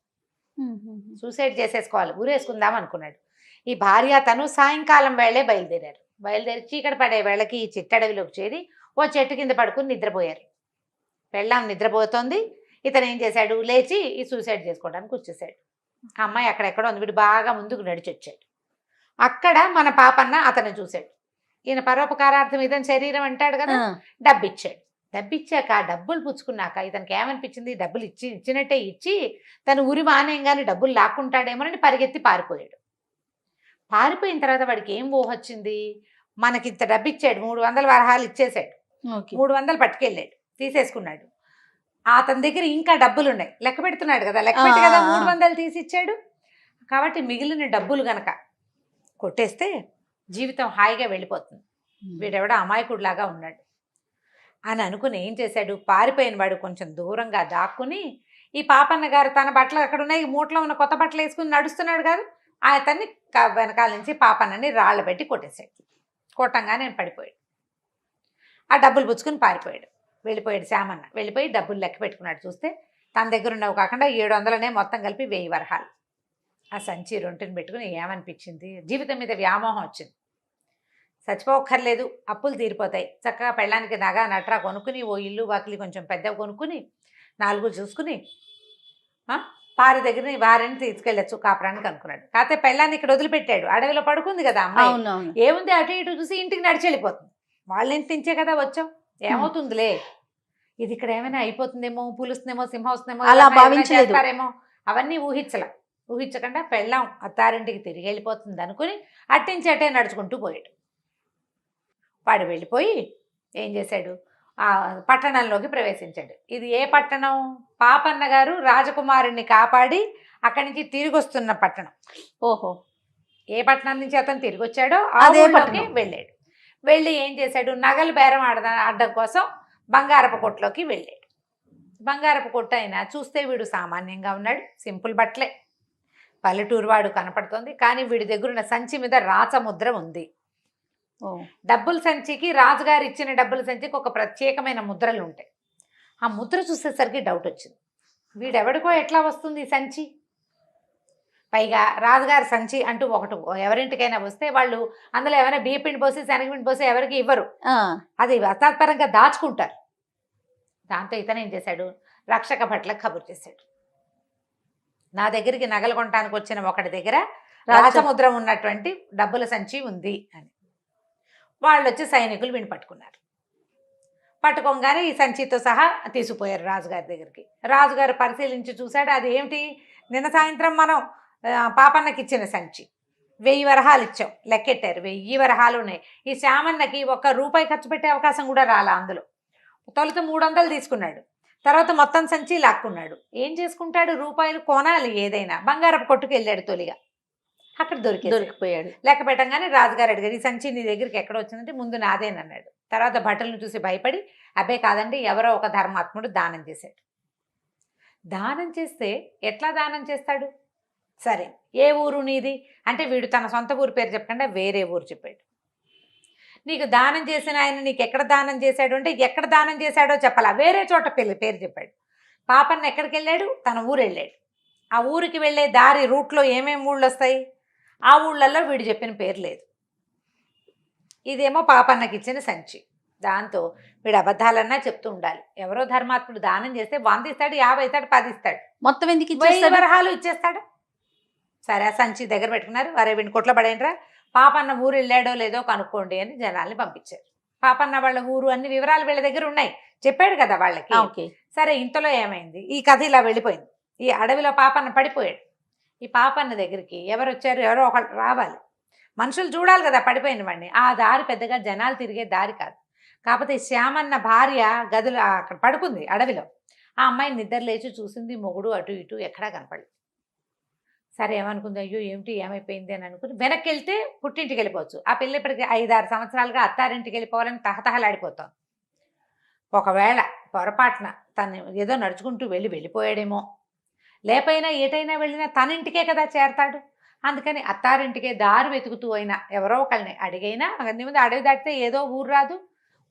సూసైడ్ చేసేసుకోవాలి, ఊరేసుకుందాం అనుకున్నాడు. ఈ భార్య తను సాయంకాలం వేళే బయలుదేరి చీకటి పడే వేళకి ఈ చిట్టడవిలోకి చేరి ఓ చెట్టు కింద పడుకుని నిద్రపోయారు. పెళ్ళాం నిద్రపోతోంది. ఇతను ఏం చేశాడు, లేచి ఈ సూసైడ్ చేసుకోవడానికి వచ్చేసాడు. ఆ అమ్మాయి అక్కడెక్కడో ఉంది. వీడు బాగా ముందుకు నడిచి వచ్చాడు. అక్కడ మన పాపన్న అతను చూశాడు. ఈయన పరోపకారార్థం ఇతని శరీరం అంటాడు కదా, డబ్బిచ్చాడు. డబ్బిచ్చాక డబ్బులు పుచ్చుకున్నాక ఇతనికి ఏమనిపించింది, డబ్బులు ఇచ్చినట్టే ఇచ్చి తను ఉరి మానేయంగానే డబ్బులు లాక్కుంటాడేమోనని పరిగెత్తి పారిపోయాడు. పారిపోయిన తర్వాత వాడికి ఏం ఊహొచ్చింది, మనకి ఇంత డబ్బు ఇచ్చాడు, 300 వరహాలు ఇచ్చేసాడు, 300 పట్టుకెళ్ళాడు, తీసేసుకున్నాడు. అతని దగ్గర ఇంకా డబ్బులు ఉన్నాయి, లెక్క పెడుతున్నాడు కదా, లెక్క పెట్టి కదా 300 తీసి ఇచ్చాడు. కాబట్టి మిగిలిన డబ్బులు గనక కొట్టేస్తే జీవితం హాయిగా వెళ్ళిపోతుంది, వీడెవడో అమాయకుడిలాగా ఉన్నాడు అని అనుకుని ఏం చేశాడు, పారిపోయిన వాడు కొంచెం దూరంగా దాక్కుని ఈ పాపన్న గారు తన బట్టలు అక్కడ ఉన్నాయి, మూటలో ఉన్న కొత్త బట్టలు వేసుకుని నడుస్తున్నాడు కాదు, అతన్ని వెనకాల నుంచి పాపన్నని రాళ్ళు పెట్టి కొట్టేశాడు. కొట్టంగానే పడిపోయాడు. ఆ డబ్బులు పుచ్చుకుని పారిపోయాడు. వెళ్ళిపోయాడు శ్యామన్న. వెళ్ళిపోయి డబ్బులు లెక్క పెట్టుకున్నాడు. చూస్తే తన దగ్గర ఉన్నవి కాకుండా 700 మొత్తం కలిపి 1000 వరహాలు. ఆ సంచి రొంటిని పెట్టుకుని ఏమనిపించింది, జీవితం మీద వ్యామోహం వచ్చింది. చచ్చిపోక్కర్లేదు, అప్పులు తీరిపోతాయి, చక్కగా పెళ్ళానికి నగ నట్రా కొనుక్కుని ఓ ఇల్లు వాకిలి కొంచెం పెద్దగా కొనుక్కుని 4 చూసుకుని భార్యని తీసుకెళ్ళచ్చు కాపురానికి అనుకున్నాడు. కాకపోతే పెళ్ళాన్ని ఇక్కడ వదిలిపెట్టాడు. అడవిలో పడుకుంది కదా అమ్మాయి, ఏముంది అటు ఇటు చూసి ఇంటికి నడిచి వెళ్ళిపోతుంది. వాళ్ళ ఇంటి నుంచే కదా వచ్చాం, ఏమవుతుందిలే, ఇది ఇక్కడ ఏమైనా అయిపోతుందేమో, పులుస్తుందేమో, సింహం వస్తుందేమో, అలా భావించారేమో, అవన్నీ ఊహించకుండా పెళ్ళాం అత్తారింటికి తిరిగి వెళ్ళిపోతుంది అనుకుని అట్టించి అట్టే నడుచుకుంటూ పోయాడు. వాడు వెళ్ళిపోయి ఏం చేశాడు, ఆ పట్టణంలోకి ప్రవేశించాడు. ఇది ఏ పట్టణం, పాపన్న గారు రాజకుమారుణ్ణి కాపాడి అక్కడి నుంచి తిరిగి వస్తున్న పట్టణం. ఓహో, ఏ పట్టణం నుంచి అతను తిరిగి వచ్చాడో అదే పట్టణంకి వెళ్ళాడు. వెళ్ళి ఏం చేశాడు, నగలు బేరం ఆడడం కోసం బంగారపు కొట్టులోకి వెళ్ళాడు. బంగారపు కొట్టు అయినా చూస్తే వీడు సామాన్యంగా ఉన్నాడు, సింపుల్ బట్టలే, పల్లెటూరు వాడు కనపడుతోంది. కానీ వీడి దగ్గర ఉన్న సంచి మీద రాచముద్ర ఉంది. డబ్బుల సంచికి, రాజుగారు ఇచ్చిన డబ్బుల సంచికి ఒక ప్రత్యేకమైన ముద్రలు ఉంటాయి. ఆ ముద్ర చూసేసరికి డౌట్ వచ్చింది, వీడెవడికో ఎట్లా వస్తుంది ఈ సంచి, పైగా రాజుగారి సంచి అంటూ ఒకటి ఎవరింటికైనా వస్తే వాళ్ళు అందులో ఏమైనా బియ్యపిండి పోసి శనగపిండి పోసి ఎవరికి ఇవ్వరు, అది అర్థాత్పరంగా దాచుకుంటారు. దాంతో ఇతను ఏం చేశాడు, రక్షక భట్లకు కబురు చేశాడు, నా దగ్గరికి నగలు కొనడానికి వచ్చిన ఒకటి దగ్గర రాజముద్ర ఉన్నటువంటి డబ్బుల సంచి ఉంది అని. వాళ్ళు వచ్చి సైనికులు వీడిని పట్టుకున్నారు. పట్టుకోగానే ఈ సంచితో సహా తీసుకుపోయారు రాజుగారి దగ్గరికి. రాజుగారు పరిశీలించి చూశాడు, అది ఏమిటి, నిన్న సాయంత్రం మనం పాపన్నకి ఇచ్చిన సంచి, 1000 వరహాలు ఇచ్చాం, లెక్కెట్టారు, 1000 వరహాలు ఉన్నాయి. ఈ శ్యామన్నకి 1 రూపాయి ఖర్చు పెట్టే అవకాశం కూడా రాలా అందులో. తొలుత 300 తీసుకున్నాడు, తర్వాత మొత్తం సంచి లాక్కున్నాడు. ఏం చేసుకుంటాడు, రూపాయలు కొనాలి ఏదైనా, బంగారపు కొట్టుకు వెళ్ళాడు తొలిగా, అక్కడ దొరికిపోయాడు. లెక్క పెట్టంగానే రాజుగారు అడిగారు, ఈ సంచి నీ దగ్గరికి ఎక్కడ వచ్చిందంటే ముందు నాదేనన్నాడు. తర్వాత భటులను చూసి భయపడి, అబ్బే కాదండి ఎవరో ఒక ధర్మాత్ముడు దానం చేశాడు. దానం చేస్తే ఎట్లా దానం చేస్తాడు, సరే ఏ ఊరు నీది అంటే వీడు తన సొంత ఊరు పేరు చెప్పకుండా వేరే ఊరు చెప్పాడు. నీకు దానం చేసిన ఆయన నీకు ఎక్కడ దానం చేశాడు అంటే ఎక్కడ దానం చేశాడో చెప్పాలా, వేరే చోట పేరు చెప్పాడు. పాపన్న ఎక్కడికి వెళ్ళాడు, తన ఊరు వెళ్ళాడు. ఆ ఊరికి వెళ్ళే దారి రూట్లో ఏమేమి ఊళ్ళు వస్తాయి, ఆ ఊళ్ళల్లో వీడు చెప్పిన పేరు లేదు. ఇదేమో పాపన్నకి ఇచ్చిన సంచి. దాంతో వీడు అబద్ధాలన్నా చెప్తూ ఉండాలి. ఎవరో ధర్మాత్ముడు దానం చేస్తే 100 ఇస్తాడు, 50 ఇస్తాడు, 10 ఇస్తాడు, మొత్తం ఎందుకు 1000 వరహాలు ఇచ్చేస్తాడు. సరే ఆ సంచి దగ్గర పెట్టుకున్నారు. వరే వీడిని కొట్లో పడేంట్రా, పాపన్న ఊరు వెళ్ళాడో లేదో కనుక్కోండి అని జనాల్ని పంపించారు. పాపన్న వాళ్ళ ఊరు అన్ని వివరాలు వీళ్ళ దగ్గర ఉన్నాయి, చెప్పాడు కదా వాళ్ళకి. సరే ఇంతలో ఏమైంది, ఈ కథ ఇలా వెళ్ళిపోయింది. ఈ అడవిలో పాపన్న పడిపోయాడు. ఈ పాపన్న దగ్గరికి ఎవరు వచ్చారు, ఎవరో ఒకళ్ళు రావాలి, మనుషులు చూడాలి కదా పడిపోయిన వాడిని. ఆ దారి పెద్దగా జనాలు తిరిగే దారి కాదు. కాకపోతే శ్యామన్న భార్య గదిలో అక్కడ పడుకుంది అడవిలో. ఆ అమ్మాయి నిద్ర లేచి చూసింది, మొగుడు అటు ఇటు ఎక్కడా కనపడలేదు. సరే ఏమనుకుంది, అయ్యో ఏమిటి ఏమైపోయింది అని అనుకుని వెనక్కి వెళ్తే పుట్టింటికి వెళ్ళిపోవచ్చు. ఆ పిల్ల ఇప్పటికి 5-6 సంవత్సరాలుగా అత్తారింటికి వెళ్ళిపోవాలని తహతహలాడిపోతాం. ఒకవేళ పొరపాటున తను ఏదో నడుచుకుంటూ వెళ్ళిపోయాడేమో, లేపైనా ఏటైనా వెళ్ళినా తన ఇంటికే కదా చేరతాడు. అందుకని అత్తారింటికే దారి వెతుకుతూ అయినా ఎవరో ఒకళ్ళని అడిగైనా, అన్ని ముందు అడవి దాటితే ఏదో ఊరు రాదు,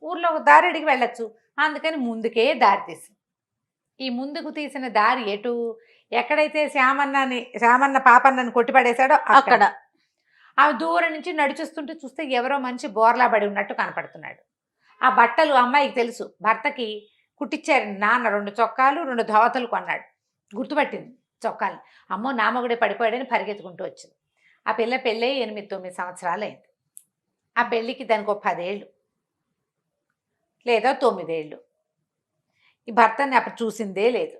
ఊర్లో ఒక దారి అడిగి వెళ్ళొచ్చు. అందుకని ముందుకే దారి తీసి, ఈ ముందుకు తీసిన దారి ఎటు, ఎక్కడైతే శ్యామన్న పాపన్నని కొట్టిపడేశాడో అక్కడ. ఆమె దూరం నుంచి నడిచిస్తుంటే చూస్తే ఎవరో మనిషి బోర్లా పడి ఉన్నట్టు కనపడుతున్నాడు. ఆ బట్టలు అమ్మాయికి తెలుసు, భర్తకి కుట్టించారు నాన్న. 2 చొక్కాలు 2 ధోవతలు కొన్నాడు. గుర్తుపట్టింది చొక్కాలు. అమ్మో నామగుడే పడిపోయాడని పరిగెత్తుకుంటూ వచ్చింది. ఆ పిల్ల పెళ్ళి 8-9 సంవత్సరాలు అయింది. ఆ పెళ్ళికి దానికి ఒక 10 ఏళ్ళు లేదా 9 ఏళ్ళు. ఈ భర్తని అప్పుడు చూసిందే లేదు,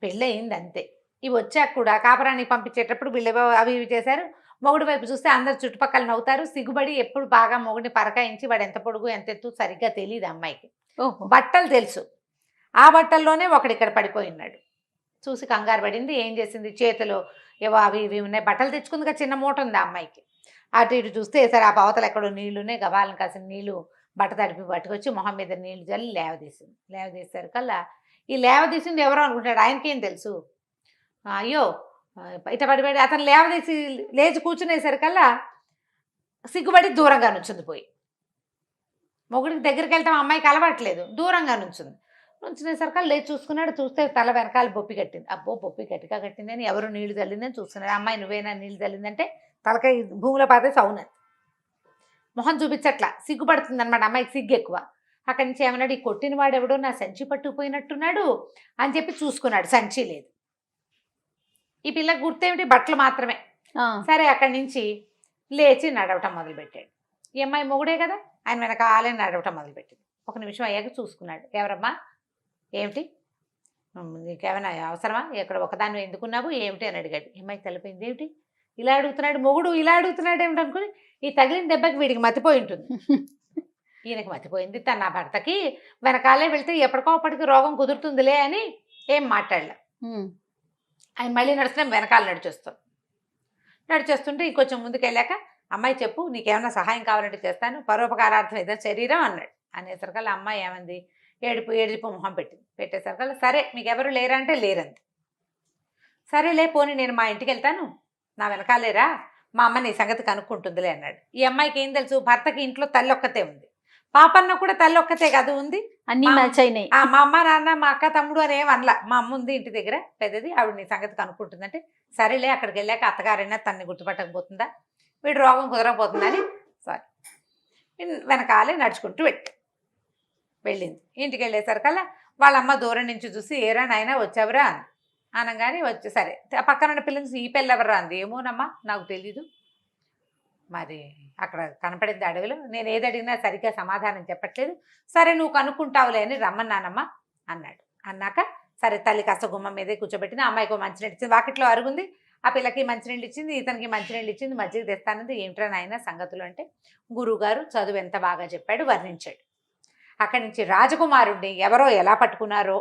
పెళ్ళి అయింది అంతే. ఇవి వచ్చాక కూడా కాపురానికి పంపించేటప్పుడు వీళ్ళు అవి ఇవి చేశారు. మొగుడు వైపు చూస్తే అందరు చుట్టుపక్కల నవ్వుతారు. సిగ్గుబడి ఎప్పుడు బాగా మొగుడిని పరకాయించి వాడు ఎంత పొడుగు ఎంత ఎత్తు సరిగ్గా తెలియదు అమ్మాయికి. బట్టలు తెలుసు, ఆ బట్టల్లోనే ఒకడిక్కడ పడిపోయి ఉన్నాడు. చూసి కంగారు పడింది. ఏం చేసింది, చేతిలో ఏవో అవి ఇవి ఉన్నాయి, బట్టలు తెచ్చుకుందిగా, చిన్న మూట ఉంది ఆ అమ్మాయికి. అటు ఇటు చూస్తే సరే ఆ పవతలు ఎక్కడో నీళ్లున్నాయి, గబాలను కాసిన నీళ్లు బట్ట తడిపి పట్టుకొచ్చి మొహం మీద నీళ్లు జల్లి లేవదీసింది. లేవదీసేసరికల్లా ఈ లేవదీసింది ఎవరో అనుకుంటాడు, ఆయనకేం తెలుసు. అయ్యో ఇట పడిపడి అతను లేవదీసి లేచి కూర్చునేసరికల్లా సిగ్గుపడి దూరంగా నుంచుంది. పోయి మొగుడికి దగ్గరికి వెళ్తాం అమ్మాయికి అలవాట్లేదు, దూరంగా నుంచునేసరికల్లా లేచి చూసుకున్నాడు. చూస్తే తల వెనకాల బొప్పి కట్టింది. అబ్బో బొప్పి గట్టిగా కట్టిందని, ఎవరు నీళ్లు చల్లిందని చూస్తున్నాడు. అమ్మాయి నువ్వేనా నీళ్లు చల్లిందంటే తలకాయ భూమిలో పాతేసి అవునది. మొహం చూపించట్లా, సిగ్గుపడుతుంది అనమాట. అమ్మాయికి సిగ్గు ఎక్కువ. అక్కడి నుంచి ఏమన్నాడు, ఈ కొట్టిన వాడు ఎవడో నా సంచి పట్టుకుపోయినట్టున్నాడు అని చెప్పి చూసుకున్నాడు. సంచి లేదు. ఈ పిల్లకి గుర్తేమిటి, బట్టలు మాత్రమే. సరే అక్కడి నుంచి లేచి నడవటం మొదలుపెట్టాడు. ఈ అమ్మాయి మొగుడే కదా, ఆయన వెనకాలే నడవటం మొదలుపెట్టింది. 1 నిమిషం అయ్యాక చూసుకున్నాడు. ఎవరమ్మా, ఏమిటి, నీకేమైనా అవసరమా, ఇక్కడ ఒకదాన్ని ఎందుకున్నావు ఏమిటి అని అడిగాడు. అమ్మాయి తెలిపోయింది. ఏమిటి ఇలా అడుగుతున్నాడు, మొగుడు ఇలా అడుగుతున్నాడు ఏమిటి అనుకుని, ఈ తగిలిన దెబ్బకి వీడికి మతిపోయి ఉంటుంది. ఈయనకి మతిపోయింది. తన నా భర్తకి వెనకాలే వెళ్తే ఎప్పటికో అప్పటికి రోగం కుదురుతుందిలే అని ఏం మాట్లాడలే. ఆయన మళ్ళీ నడుస్తున్నాం, వెనకాల నడిచేస్తుంటే ఇంకొంచెం ముందుకు వెళ్ళాక, అమ్మాయి చెప్పు నీకేమైనా సహాయం కావాలంటే చేస్తాను, పరోపకారార్థం ఏదో శరీరం అన్నాడు. అనేసరికల్లా అమ్మాయి ఏమంది, ఏడుపు మొహం పెట్టేసరికల్లా సరే మీకు ఎవరు లేరా అంటే లేరంది. సరేలే పోనీ నేను మా ఇంటికి వెళ్తాను, నా వెనకాలేరా, మా అమ్మ నీ సంగతి కనుక్కుంటుందిలే అన్నాడు. ఈ అమ్మాయికి ఏం తెలుసు, భర్తకి ఇంట్లో తల్లి ఒక్కతే ఉంది, పాపన్న కూడా తల్లి ఒక్కతే కాదు ఉంది, అన్ని మ్యాచ్ అయినాయి. మా అమ్మ నాన్న మా అక్క తమ్ముడు అని ఏం అనలా. మా అమ్మ ఉంది ఇంటి దగ్గర పెద్దది, ఆవిడ నీ సంగతి కనుక్కుంటుందంటే సరేలే అక్కడికి వెళ్ళాక అత్తగారైనా తన్ని గుర్తుపట్టకపోతుందా, వీడు రోగం కుదరకపోతుందని వెనకాలే నడుచుకుంటూ వెళ్ళింది. ఇంటికి వెళ్ళేసరికల్లా వాళ్ళ అమ్మ దూరం నుంచి చూసి ఏరా నాయనా వచ్చావురా అంది. అనగానే వచ్చి సరే పక్కన పిల్లలు ఈ పిల్ల ఎవరా అంది. ఏమోనమ్మా నాకు తెలీదు, మరి అక్కడ కనపడింది అడవిలో, నేను ఏది అడిగినా సరిగ్గా సమాధానం చెప్పట్లేదు, సరే నువ్వు కనుక్కుంటావులే అని రమ్మన్నానమ్మా అన్నాడు. అన్నాక సరే తల్లి కాస్త గుమ్మం మీదే కూర్చోబెట్టింది. అమ్మాయికి మంచినీళ్ళు ఇచ్చింది, వాకిట్లో అరుగుంది, ఆ పిల్లకి మంచినీళ్ళు ఇచ్చింది, ఇతనికి మంచినీళ్ళు ఇచ్చింది, మజ్జిగ తెస్తానంది. ఏమిట్రా నాయన సంగతులు అంటే, గురువుగారు చదువు ఎంత బాగా చెప్పాడు వర్ణించాడు. అక్కడి నుంచి రాజకుమారుడిని ఎవరో ఎలా పట్టుకున్నారో,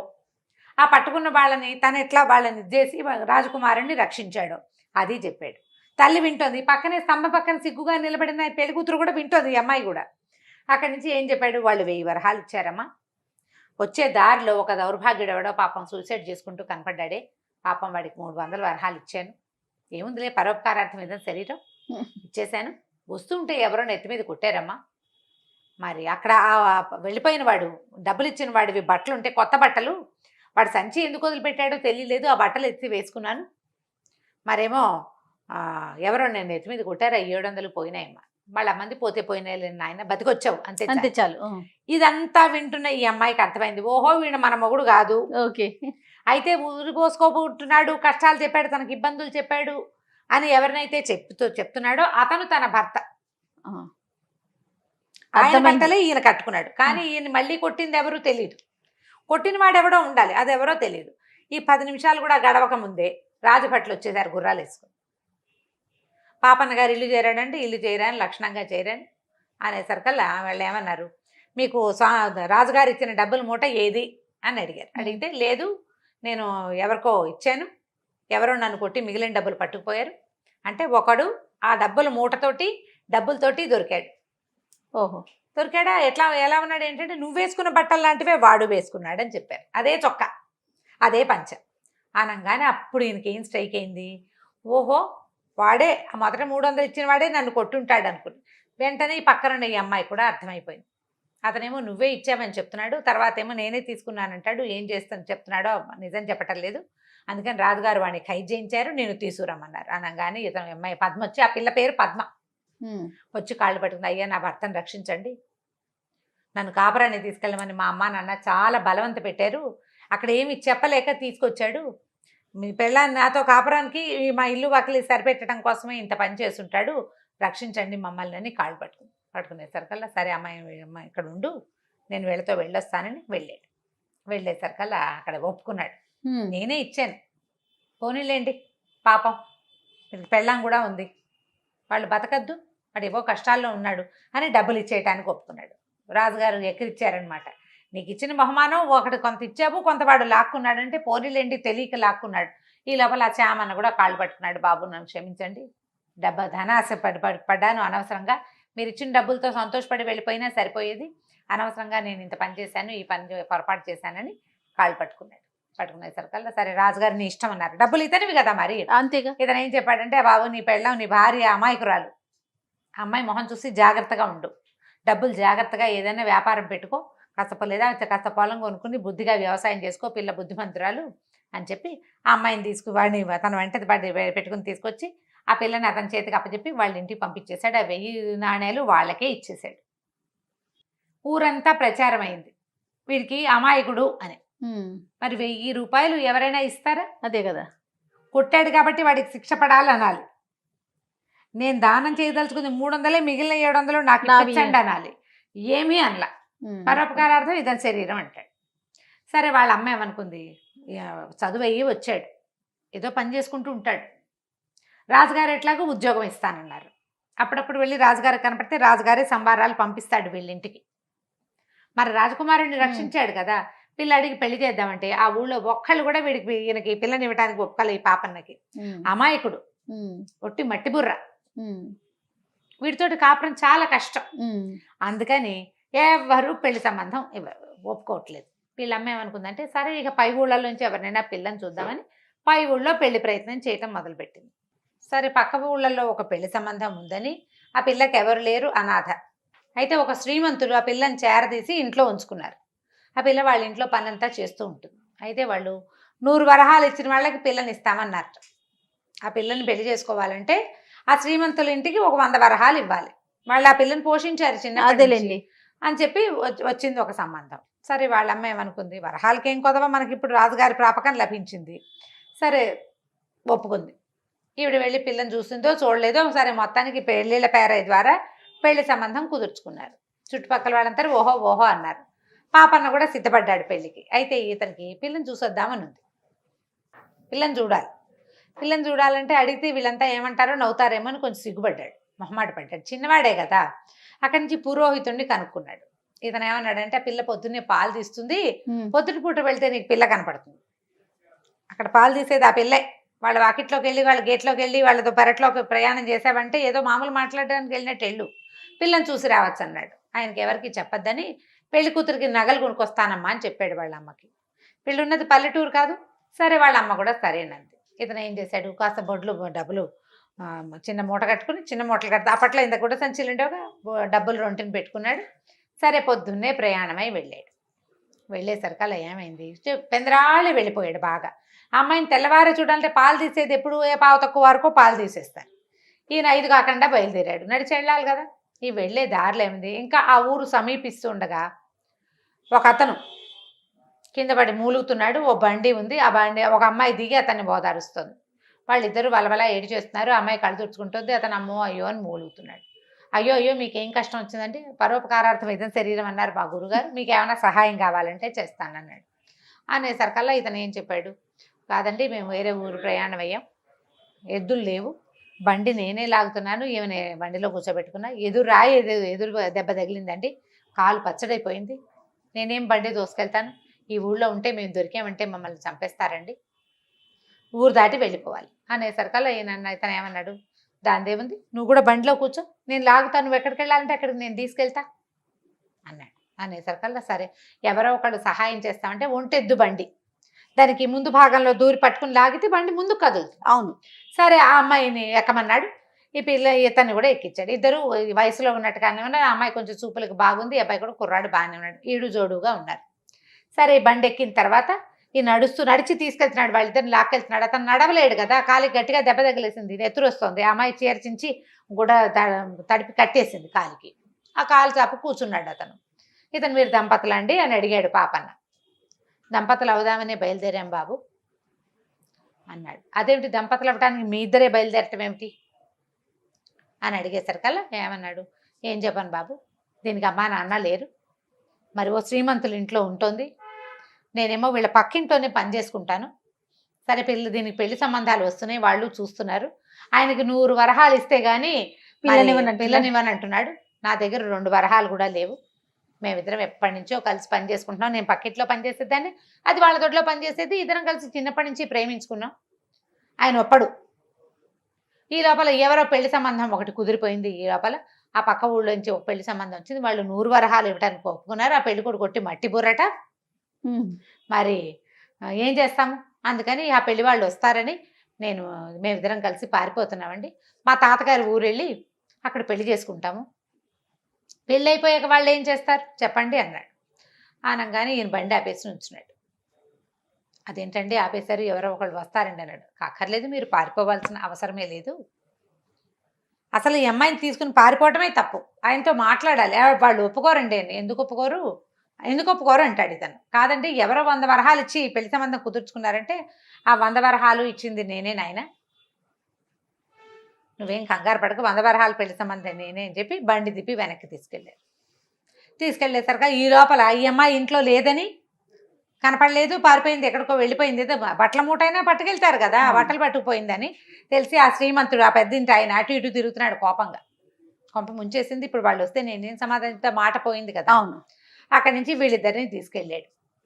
ఆ పట్టుకున్న వాళ్ళని తను ఎట్లా వాళ్ళని చేసి రాజకుమారుడిని రక్షించాడు అది చెప్పాడు. తల్లి వింటోంది, పక్కనే స్తంభం పక్కన సిగ్గుగా నిలబడిన పెళ్లి కూతురు కూడా వింటోంది, ఈ అమ్మాయి కూడా. అక్కడి నుంచి ఏం చెప్పాడు, వాళ్ళు 1000 వరహాలు ఇచ్చారమ్మా. వచ్చే దారిలో ఒక దౌర్భాగ్యుడు ఎవడో పాపం సూసైడ్ చేసుకుంటూ కనపడ్డాడే, పాపం వాడికి 300 వరహాలు ఇచ్చాను. ఏముందిలే, పరోపకారార్థం ఏదో శరీరం ఇచ్చేశాను. వస్తుంటే ఎవరో నెత్తి మీద కొట్టారమ్మా. మరి అక్కడ వెళ్ళిపోయిన వాడు, డబ్బులు ఇచ్చిన వాడివి బట్టలు ఉంటే కొత్త బట్టలు, వాడు సంచి ఎందుకు వదిలిపెట్టాడో తెలియలేదు, ఆ బట్టలు ఎత్తి వేసుకున్నాను. మరేమో ఎవరో నేను నెత్తి మీద కొట్టారు, 700 పోయినాయమ్మా. వాళ్ళ మంది పోతే పోయినాయి నాయన, బతికొచ్చావు అంతే అంతే చాలు. ఇదంతా వింటున్న ఈ అమ్మాయికి అర్థమైంది, ఓహో వీడు మన మొగుడు కాదు. ఓకే. అయితే ఊరు పోసుకోబోతున్నాడు, కష్టాలు చెప్పాడు, తనకి ఇబ్బందులు చెప్పాడు అని ఎవరినైతే చెప్తున్నాడో అతను తన భర్త. ఆయన బట్టలే ఈయన కట్టుకున్నాడు, కానీ ఈయన మళ్ళీ కొట్టింది ఎవరో తెలియదు. కొట్టిన వాడు ఎవడో ఉండాలి, అది ఎవరో తెలియదు. ఈ 10 నిమిషాలు కూడా గడవక ముందే రాజభట్లు వచ్చేసారు గుర్రాలు వేసుకుని. పాపన్న గారు ఇల్లు చేరాడంటే ఇల్లు చేయరాని, లక్షణంగా చేయరాని అనేసరికల్లా వాళ్ళు ఏమన్నారు, మీకు రాజుగారు ఇచ్చిన డబ్బుల మూట ఏది అని అడిగారు. అడిగితే లేదు, నేను ఎవరికో ఇచ్చాను, ఎవరో నన్ను కొట్టి మిగిలిన డబ్బులు పట్టుకుపోయారు అంటే, ఒకడు ఆ డబ్బుల మూటతోటి డబ్బులతోటి దొరికాడు. ఓహో, దొరికాడా? ఎలా ఉన్నాడు ఏంటంటే, నువ్వు వేసుకున్న బట్టలు లాంటివే వాడు వేసుకున్నాడు అని చెప్పారు. అదే చొక్కా, అదే పంచ అనగానే అప్పుడు ఈయనకి ఏం స్ట్రైక్ అయింది, ఓహో వాడే మొదట 300 ఇచ్చిన వాడే నన్ను కొట్టుంటాడు అనుకుని. వెంటనే ఈ పక్కన ఈ అమ్మాయి కూడా అర్థమైపోయింది. అతనేమో నువ్వే ఇచ్చావని చెప్తున్నాడు, తర్వాత ఏమో నేనే తీసుకున్నానంటాడు, ఏం చేస్తాను చెప్తున్నాడో నిజం చెప్పటం లేదు. అందుకని రాజుగారు వాడిని ఖైదు చేయించారు, నేను తీసుకురమ్మన్నారు. అనగానే ఇతను అమ్మాయి పద్మ వచ్చి, ఆ పిల్ల పేరు పద్మ, వచ్చి కాళ్ళు పట్టుకుంది, అయ్యా నా భర్తను రక్షించండి, నన్ను కాపురాన్ని తీసుకెళ్ళమని మా అమ్మ నాన్న చాలా బలవంత పెట్టారు, అక్కడ ఏమి చెప్పలేక తీసుకొచ్చాడు, మీ పెళ్ళాన్ని నాతో కాపురానికి మా ఇల్లు వాకిలి సరిపెట్టడం కోసమే ఇంత పని చేస్తుంటాడు, రక్షించండి మమ్మల్ని అని కాళ్ళు పట్టుకునేసరికల్లా సరే అమ్మాయి ఇక్కడ ఉండు, నేను వీళ్ళతో వెళ్ళొస్తానని వెళ్ళేసరికల్లా అక్కడ ఒప్పుకున్నాడు, నేనే ఇచ్చాను, పోనీలేండి పాపం పెళ్ళాం కూడా ఉంది, వాళ్ళు బతకద్దు, వాడు ఏవో కష్టాల్లో ఉన్నాడు అని డబ్బులు ఇచ్చేయటానికి ఒప్పుకున్నాడు. రాజుగారు ఎక్కిరిచ్చారనమాట, నీకు ఇచ్చిన బహుమానం ఒకటి కొంత ఇచ్చావు, కొంత వాడు లాక్కున్నాడంటే పోనీలేండి తెలియక లాక్కున్నాడు. ఈ లోపల ఆ చామన్న కూడా కాళ్ళు పట్టుకున్నాడు, బాబు నన్ను క్షమించండి, ధనాశ పడ్డాను అనవసరంగా, మీరు ఇచ్చిన డబ్బులతో సంతోషపడి వెళ్ళిపోయినా సరిపోయేది, అనవసరంగా నేను ఇంత పని చేశాను, ఈ పని పొరపాటు చేశానని కాళ్ళు పట్టుకునేసరికల్లా సరే రాజుగారు నీ ఇష్టం అన్నారు, డబ్బులు ఇతనివి కదా మరి అంతేగా. ఇతను ఏం చెప్పాడంటే, బాబు నీ పెళ్ళాం నీ భార్య అమాయకురాలు, అమ్మాయి మొహం చూసి జాగ్రత్తగా ఉండు, డబ్బులు జాగ్రత్తగా ఏదైనా వ్యాపారం పెట్టుకో, కాస్త పొలం కొనుక్కుని బుద్ధిగా వ్యవసాయం చేసుకో, పిల్ల బుద్ధిమంతురాలు అని చెప్పి ఆ అమ్మాయిని వాడిని తన వెంట పెట్టుకుని తీసుకొచ్చి ఆ పిల్లని అతని చేతికి అప్పచెప్పి వాళ్ళ ఇంటికి పంపించేశాడు. ఆ 1000 నాణేలు వాళ్ళకే ఇచ్చేశాడు. ఊరంతా ప్రచారం అయింది వీడికి అమాయకుడు అని. మరి 1000 రూపాయలు ఎవరైనా ఇస్తారా? అదే కదా, కొట్టాడు కాబట్టి వాడికి శిక్ష పడాలనాలి. నేను దానం చేయదలుచుకుంది 300, మిగిలిన 700 నాకు ఇప్పించండి అనాలి. ఏమీ అనలా, పరోపకారార్థం ఇతని శరీరం అంటాడు. సరే వాళ్ళ అమ్మ ఏమనుకుంది, చదువు అయ్యి వచ్చాడు, ఏదో పని చేసుకుంటూ ఉంటాడు, రాజుగారు ఎట్లాగో ఉద్యోగం ఇస్తానన్నారు, అప్పుడప్పుడు వెళ్ళి రాజుగారు కనపడితే రాజుగారే సంబారాలు పంపిస్తాడు వీళ్ళింటికి. మరి రాజకుమారుడిని రక్షించాడు కదా, పిల్లాడికి పెళ్లి చేద్దామంటే ఆ ఊళ్ళో ఒక్కళ్ళు కూడా ఈయనకి పిల్లని ఇవ్వడానికి ఒప్పుకోలే. ఈ పాపన్నకి అమాయకుడు, ఒట్టి మట్టి బుర్ర, వీడితోటి కాపురం చాలా కష్టం. అందుకని ఎవరు పెళ్లి సంబంధం ఒప్పుకోవట్లేదు. వీళ్ళమ్మ ఏమనుకుందంటే, సరే ఇక పై ఊళ్ళ నుంచి ఎవరినైనా పిల్లని చూద్దామని పై ఊళ్ళో పెళ్లి ప్రయత్నం చేయటం మొదలుపెట్టింది. సరే పక్క ఊళ్ళల్లో ఒక పెళ్లి సంబంధం ఉందని, ఆ పిల్లకి ఎవరు లేరు, అనాథ. అయితే ఒక శ్రీమంతుడు ఆ పిల్లని చేరదీసి ఇంట్లో ఉంచుకున్నారు. ఆ పిల్ల వాళ్ళ ఇంట్లో పనంతా చేస్తూ ఉంటుంది. అయితే వాళ్ళు 100 వరహాలు ఇచ్చిన వాళ్ళకి పిల్లని ఇస్తామన్నారు. ఆ పిల్లని పెళ్లి చేసుకోవాలంటే ఆ శ్రీమంతుల ఇంటికి ఒక 100 వరహాలు ఇవ్వాలి. వాళ్ళు ఆ పిల్లని పోషించారు చిన్నప్పటి అని చెప్పి వచ్చింది ఒక సంబంధం. సరే వాళ్ళ అమ్మ ఏమనుకుంది, వరహాలకి ఏం కొదవ, మనకి ఇప్పుడు రాజుగారి ప్రాపకం లభించింది, సరే ఒప్పుకుంది. ఈవిడ వెళ్ళి పిల్లని చూసిందో చూడలేదో, సరే మొత్తానికి పెళ్ళిళ్ళ పేరై ద్వారా పెళ్లి సంబంధం కుదుర్చుకున్నారు. చుట్టుపక్కల వాళ్ళంతా ఓహో అన్నారు. పాపన్న కూడా సిద్ధపడ్డాడు పెళ్లికి. అయితే ఇతనికి పిల్లని చూసొద్దామని ఉంది, పిల్లని చూడాలంటే అడిగితే వీళ్ళంతా ఏమంటారో నవ్వుతారేమో అని కొంచెం సిగ్గుపడ్డాడు, మొహమాట పడ్డాడు, చిన్నవాడే కదా. అక్కడి నుంచి పురోహితుడిని కనుక్కున్నాడు. ఇతను ఏమన్నాడంటే, ఆ పిల్ల పొద్దున్నే పాలు తీస్తుంది, పొద్దుటి పూట వెళ్తే నీకు పిల్ల కనపడుతుంది. అక్కడ పాలు తీసేది ఆ పిల్లే. వాళ్ళ వాకిట్లోకి వెళ్ళి, వాళ్ళ గేట్లోకి వెళ్ళి, వాళ్ళతో పెరట్లోకి ప్రయాణం చేసావంటే ఏదో మామూలు మాట్లాడడానికి వెళ్ళినట్టు వెళ్ళు, పిల్లని చూసి రావచ్చు అన్నాడు. ఆయనకి ఎవరికి చెప్పొద్దని పెళ్లి కూతురికి నగలు కొనుక్కొస్తానమ్మా అని చెప్పాడు వాళ్ళ అమ్మకి. పెళ్ళి ఉన్నది పల్లెటూరు కాదు. సరే, వాళ్ళ అమ్మ కూడా సరేనంది. ఇతను ఏం చేశాడు, కాస్త డబ్బులు చిన్న మూట కట్టుకుని, చిన్న మూటలు కడితే అప్పట్లో ఇంత కూడా సంచులు ఉండేవి, డబ్బులు రొంటిని పెట్టుకున్నాడు. సరే, పొద్దున్నే ప్రయాణమై వెళ్ళాడు. వెళ్ళేసరికల్లా ఏమైంది, పెందరాళి వెళ్ళిపోయాడు బాగా. ఆ అమ్మాయిని తెల్లవారే చూడాలంటే పాలు తీసేది ఎప్పుడు పావు తక్కువ వరకు పాలు తీసేస్తారు. ఈయన 5 కాకుండా బయలుదేరాడు. నడిచి వెళ్ళాలి కదా. ఈ వెళ్ళే దారిలో ఏమింది, ఇంకా ఆ ఊరు సమీపిస్తుండగా ఒక అతను కింద పడి మూలుగుతున్నాడు. ఓ బండి ఉంది, ఆ బండి ఒక అమ్మాయి దిగి అతన్ని ఓదారుస్తుంది. వాళ్ళిద్దరూ వలవలా ఏడు చేస్తున్నారు. అమ్మాయి కళ్ళు తుడుచుకుంటుంది, అతను అమ్మో అయ్యో అని మూలుగుతున్నాడు. అయ్యో అయ్యో మీకేం కష్టం వచ్చిందంటే, పరోపకారార్థం ఇదం శరీరం అన్నారు మా గురుగారు, మీకు ఏమైనా సహాయం కావాలంటే చేస్తానన్నాడు. అనేసరికల్లా ఇతను ఏం చెప్పాడు, కాదండి మేము వేరే ఊరు ప్రయాణం అయ్యాం, ఎద్దులు లేవు, బండి నేనే లాగుతున్నాను, ఈమె బండిలో కూర్చోబెట్టుకున్నా, ఎదురు దెబ్బ తగిలిందండి, కాలు పచ్చడైపోయింది, నేనేం బండి దోసుకెళ్తాను, ఈ ఊళ్ళో ఉంటే మేము దొరికామంటే మమ్మల్ని చంపేస్తారండి, ఊరు దాటి వెళ్ళిపోవాలి అనేసరికల్లా ఇతను ఏమన్నాడు, దానిదేముంది, నువ్వు కూడా బండిలో కూర్చో, నేను లాగుతాను, నువ్వు ఎక్కడికి వెళ్ళాలంటే అక్కడికి నేను తీసుకెళ్తా అన్నాడు. అనేసరికల్లా సరే, ఎవరో ఒకళ్ళు సహాయం చేస్తామంటే ఒంటెద్దు బండి, దానికి ముందు భాగంలో దూరి పట్టుకుని లాగితే బండి ముందుకు కదులుతుంది. అవును. సరే, ఆ అమ్మాయిని ఎక్కమన్నాడు. ఈ పిల్ల ఇతన్ని కూడా ఎక్కించాడు. ఇద్దరు వయసులో ఉన్నట్టుగానే ఉన్నారు. ఆ అమ్మాయి కొంచెం చూపులకు బాగుంది, అబ్బాయి కూడా కుర్రాడు బాగానే ఉన్నాడు, ఈడు జోడుగా ఉన్నారు. సరే, బండి ఎక్కిన తర్వాత ఈ నడిచి తీసుకెళ్తున్నాడు, వాళ్ళిద్దరిని లాక్కెళ్తున్నాడు. అతను నడవలేడు కదా, కాలికి గట్టిగా దెబ్బ తగిలేసింది, నెత్తురు వస్తుంది. ఆ అమ్మాయి చీరచించి కూడా తడిపి కట్టేసింది కాలికి. ఆ కాలు చాపు కూర్చున్నాడు అతను. ఇతను మీరు దంపతులండి అని అడిగాడు పాపన్న. దంపతులు అవుదామనే బయలుదేరాం బాబు అన్నాడు. అదేమిటి దంపతులు అవ్వడానికి మీ ఇద్దరే బయలుదేరటం ఏమిటి అని అడిగేసరికల్లా ఏమన్నాడు, ఏం చెప్పాను బాబు, దీనికి అమ్మా నాన్న లేరు, మరి ఓ శ్రీమంతులు ఇంట్లో ఉంటుంది, నేనేమో వీళ్ళ పక్కింట్లోనే పని చేసుకుంటాను. సరే, దీనికి పెళ్లి సంబంధాలు వస్తున్నాయి, వాళ్ళు చూస్తున్నారు, ఆయనకి 100 వరహాలు ఇస్తే కానీ పిల్లనివ్వని అంటున్నాడు. నా దగ్గర 2 వరహాలు కూడా లేవు, మేమిద్దరం ఎప్పటి నుంచో కలిసి పని చేసుకుంటున్నాం, నేను పక్కింట్లో పని చేసేదాన్ని, అది వాళ్ళ దొడ్లో పని చేసేది, ఇద్దరం కలిసి చిన్నప్పటి నుంచి ప్రేమించుకున్నాం, ఆయన ఒప్పడు. ఈ లోపల ఎవరో పెళ్లి సంబంధం ఒకటి కుదిరిపోయింది. ఈ లోపల ఆ పక్క ఊళ్ళోంచి ఒక పెళ్లి సంబంధం వచ్చింది, వాళ్ళు 100 వరహాలు ఇవ్వడానికి ఒప్పుకున్నారు. ఆ పెళ్లి కొడుకు కొట్టి మట్టి బుర్రట. మరి ఏం చేస్తాము, అందుకని ఆ పెళ్లి వాళ్ళు వస్తారని మేమిద్దరం కలిసి పారిపోతున్నామండి, మా తాతగారి ఊరెళ్ళి అక్కడ పెళ్లి చేసుకుంటాము, పెళ్ళి అయిపోయాక వాళ్ళు ఏం చేస్తారు చెప్పండి అన్నాడు. అనగానే ఈయన బండి ఆపేసి ఉంచున్నాడు. అదేంటండి ఆపేశారు, ఎవరో ఒకళ్ళు వస్తారండి అన్నాడు. అక్కర్లేదు, మీరు పారిపోవాల్సిన అవసరమే లేదు, అసలు ఈ అమ్మాయిని తీసుకుని పారిపోవటమే తప్పు, ఆయనతో మాట్లాడాలి, వాళ్ళు ఒప్పుకోరండి. ఎందుకు ఒప్పుకోరు అంటాడు ఇతను. కాదండి, ఎవరో 100 వరహాలు ఇచ్చి పెళ్లి సంబంధం కుదుర్చుకున్నారంటే ఆ 100 వరహాలు ఇచ్చింది నేనే నాయన, నువ్వేం కంగారు పడకు, 100 వరహాలు పెళ్లి సంబంధం నేనే అని చెప్పి బండి తిప్పి వెనక్కి తీసుకెళ్ళేసరికి ఈ లోపల ఈ అమ్మాయి ఇంట్లో లేదని కనపడలేదు, పారిపోయింది, ఎక్కడికో వెళ్ళిపోయింది, ఏదో బట్టల మూటైనా పట్టుకెళ్తారు కదా, బట్టలు పట్టుకుపోయిందని తెలిసి ఆ శ్రీమంతుడు, ఆ పెద్దింటి ఆయన అటు ఇటు తిరుగుతున్నాడు కోపంగా. కొంప ముంచేసింది, ఇప్పుడు వాళ్ళు వస్తే నేనేం సమాధానంతో మాట పోయింది కదా. అవును. అక్కడి నుంచి వీళ్ళిద్దరిని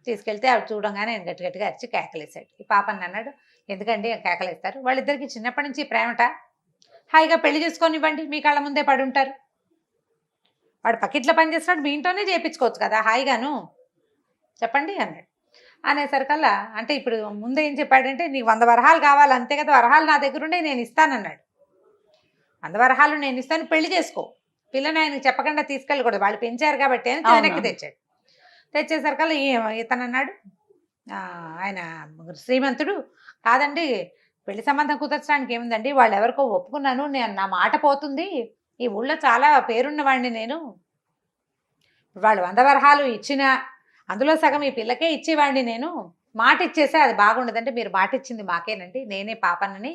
తీసుకెళ్తే అవి చూడంగానే ఆయన గట్టిగా అరిచి కేకలేశాడు. ఈ పాపని అన్నాడు, ఎందుకండి కేకలేస్తారు, వాళ్ళిద్దరికి చిన్నప్పటి నుంచి ప్రేమట, హాయిగా పెళ్లి చేసుకొనివ్వండి, మీ కళ్ళ ముందే పడి ఉంటారు, వాడు పక్కిట్లో పని చేస్తున్నాడు, మీ ఇంట్లోనే చేయించుకోవచ్చు కదా హాయిగాను, చెప్పండి అన్నాడు. అనేసరికల్లా అంటే ఇప్పుడు ముందే ఏం చెప్పాడంటే, నీకు 100 వరహాలు కావాలి అంతే కదా, వరహాలు నా దగ్గర ఉండే నేను ఇస్తానన్నాడు, 100 వరహాలు నేను ఇస్తాను, పెళ్లి చేసుకో, పిల్లని ఆయనకి చెప్పకుండా తీసుకెళ్ళకూడదు, వాళ్ళు పెంచారు కాబట్టి అని వెనక్కి తెచ్చేసరికల్లా ఇతను అన్నాడు, ఆయన శ్రీమంతుడు, కాదండి పెళ్లి సంబంధం కుదర్చడానికి ఏముందండి, వాళ్ళు ఎవరికో ఒప్పుకున్నాను, నా మాట పోతుంది, ఈ ఊళ్ళో చాలా పేరున్న వాడిని నేను, వాళ్ళు 100 వరహాలు ఇచ్చినా అందులో సగం ఈ పిల్లకే ఇచ్చేవాడిని, నేను మాట ఇచ్చేసే అది బాగుండదంటే, మీరు మాట ఇచ్చింది మాకేనండి, నేనే పాపనని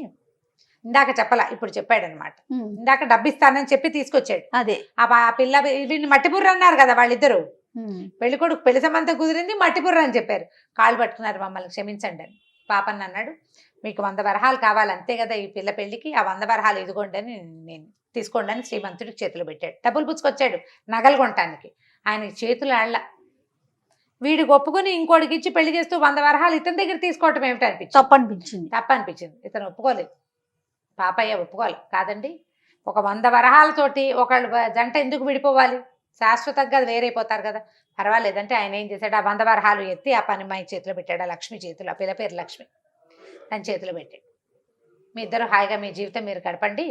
ఇందాక చెప్పలా ఇప్పుడు చెప్పాడనమాట. ఇందాక డబ్బు ఇస్తానని చెప్పి తీసుకొచ్చాడు. అదే ఆ పిల్ల వీడిని మట్టిబుర్ర అన్నారు కదా వాళ్ళిద్దరు, పెళ్లి కొడుకు పెళ్లి సంబంధం కుదిరింది, మట్టిబుర్ర అని చెప్పారు, కాళ్ళు పట్టుకున్నారు, మమ్మల్ని క్షమించండి అని. పాపన్న అన్నాడు, మీకు 100 వరహాలు కావాలి అంతే కదా ఈ పిల్ల పెళ్లికి, ఆ 100 వరహాలు ఇదిగోండి అని నేను తీసుకోండి అని శ్రీమంతుడికి చేతులు పెట్టాడు. డబ్బులు పుచ్చుకొచ్చాడు నగలు కొనటానికి. ఆయనకి చేతులు ఆళ్ళ. వీడికి ఒప్పుకొని ఇంకోటికి ఇచ్చి పెళ్లి చేస్తూ 100 వరహాలు ఇతని దగ్గర తీసుకోవటం ఏమిటి అనిపించింది. తప్పనిపించింది. ఇతను ఒప్పుకోలేదు, పాపయ్య ఒప్పుకోవాలి. కాదండి, ఒక 100 వరహాలతోటి ఒకళ్ళు జంట ఎందుకు విడిపోవాలి, శాశ్వతంగా అది వేరైపోతారు కదా, పర్వాలేదంటే ఆయన ఏం చేశాడు, ఆ 100 వరహాలు ఎత్తి ఆ పనిమ్మాయి చేతిలో పెట్టాడు. ఆ లక్ష్మి చేతిలో, ఆ పిల్ల పేరు లక్ష్మి, తన చేతిలో పెట్టాడు. మీ ఇద్దరు హాయిగా మీ జీవితం మీరు గడపండి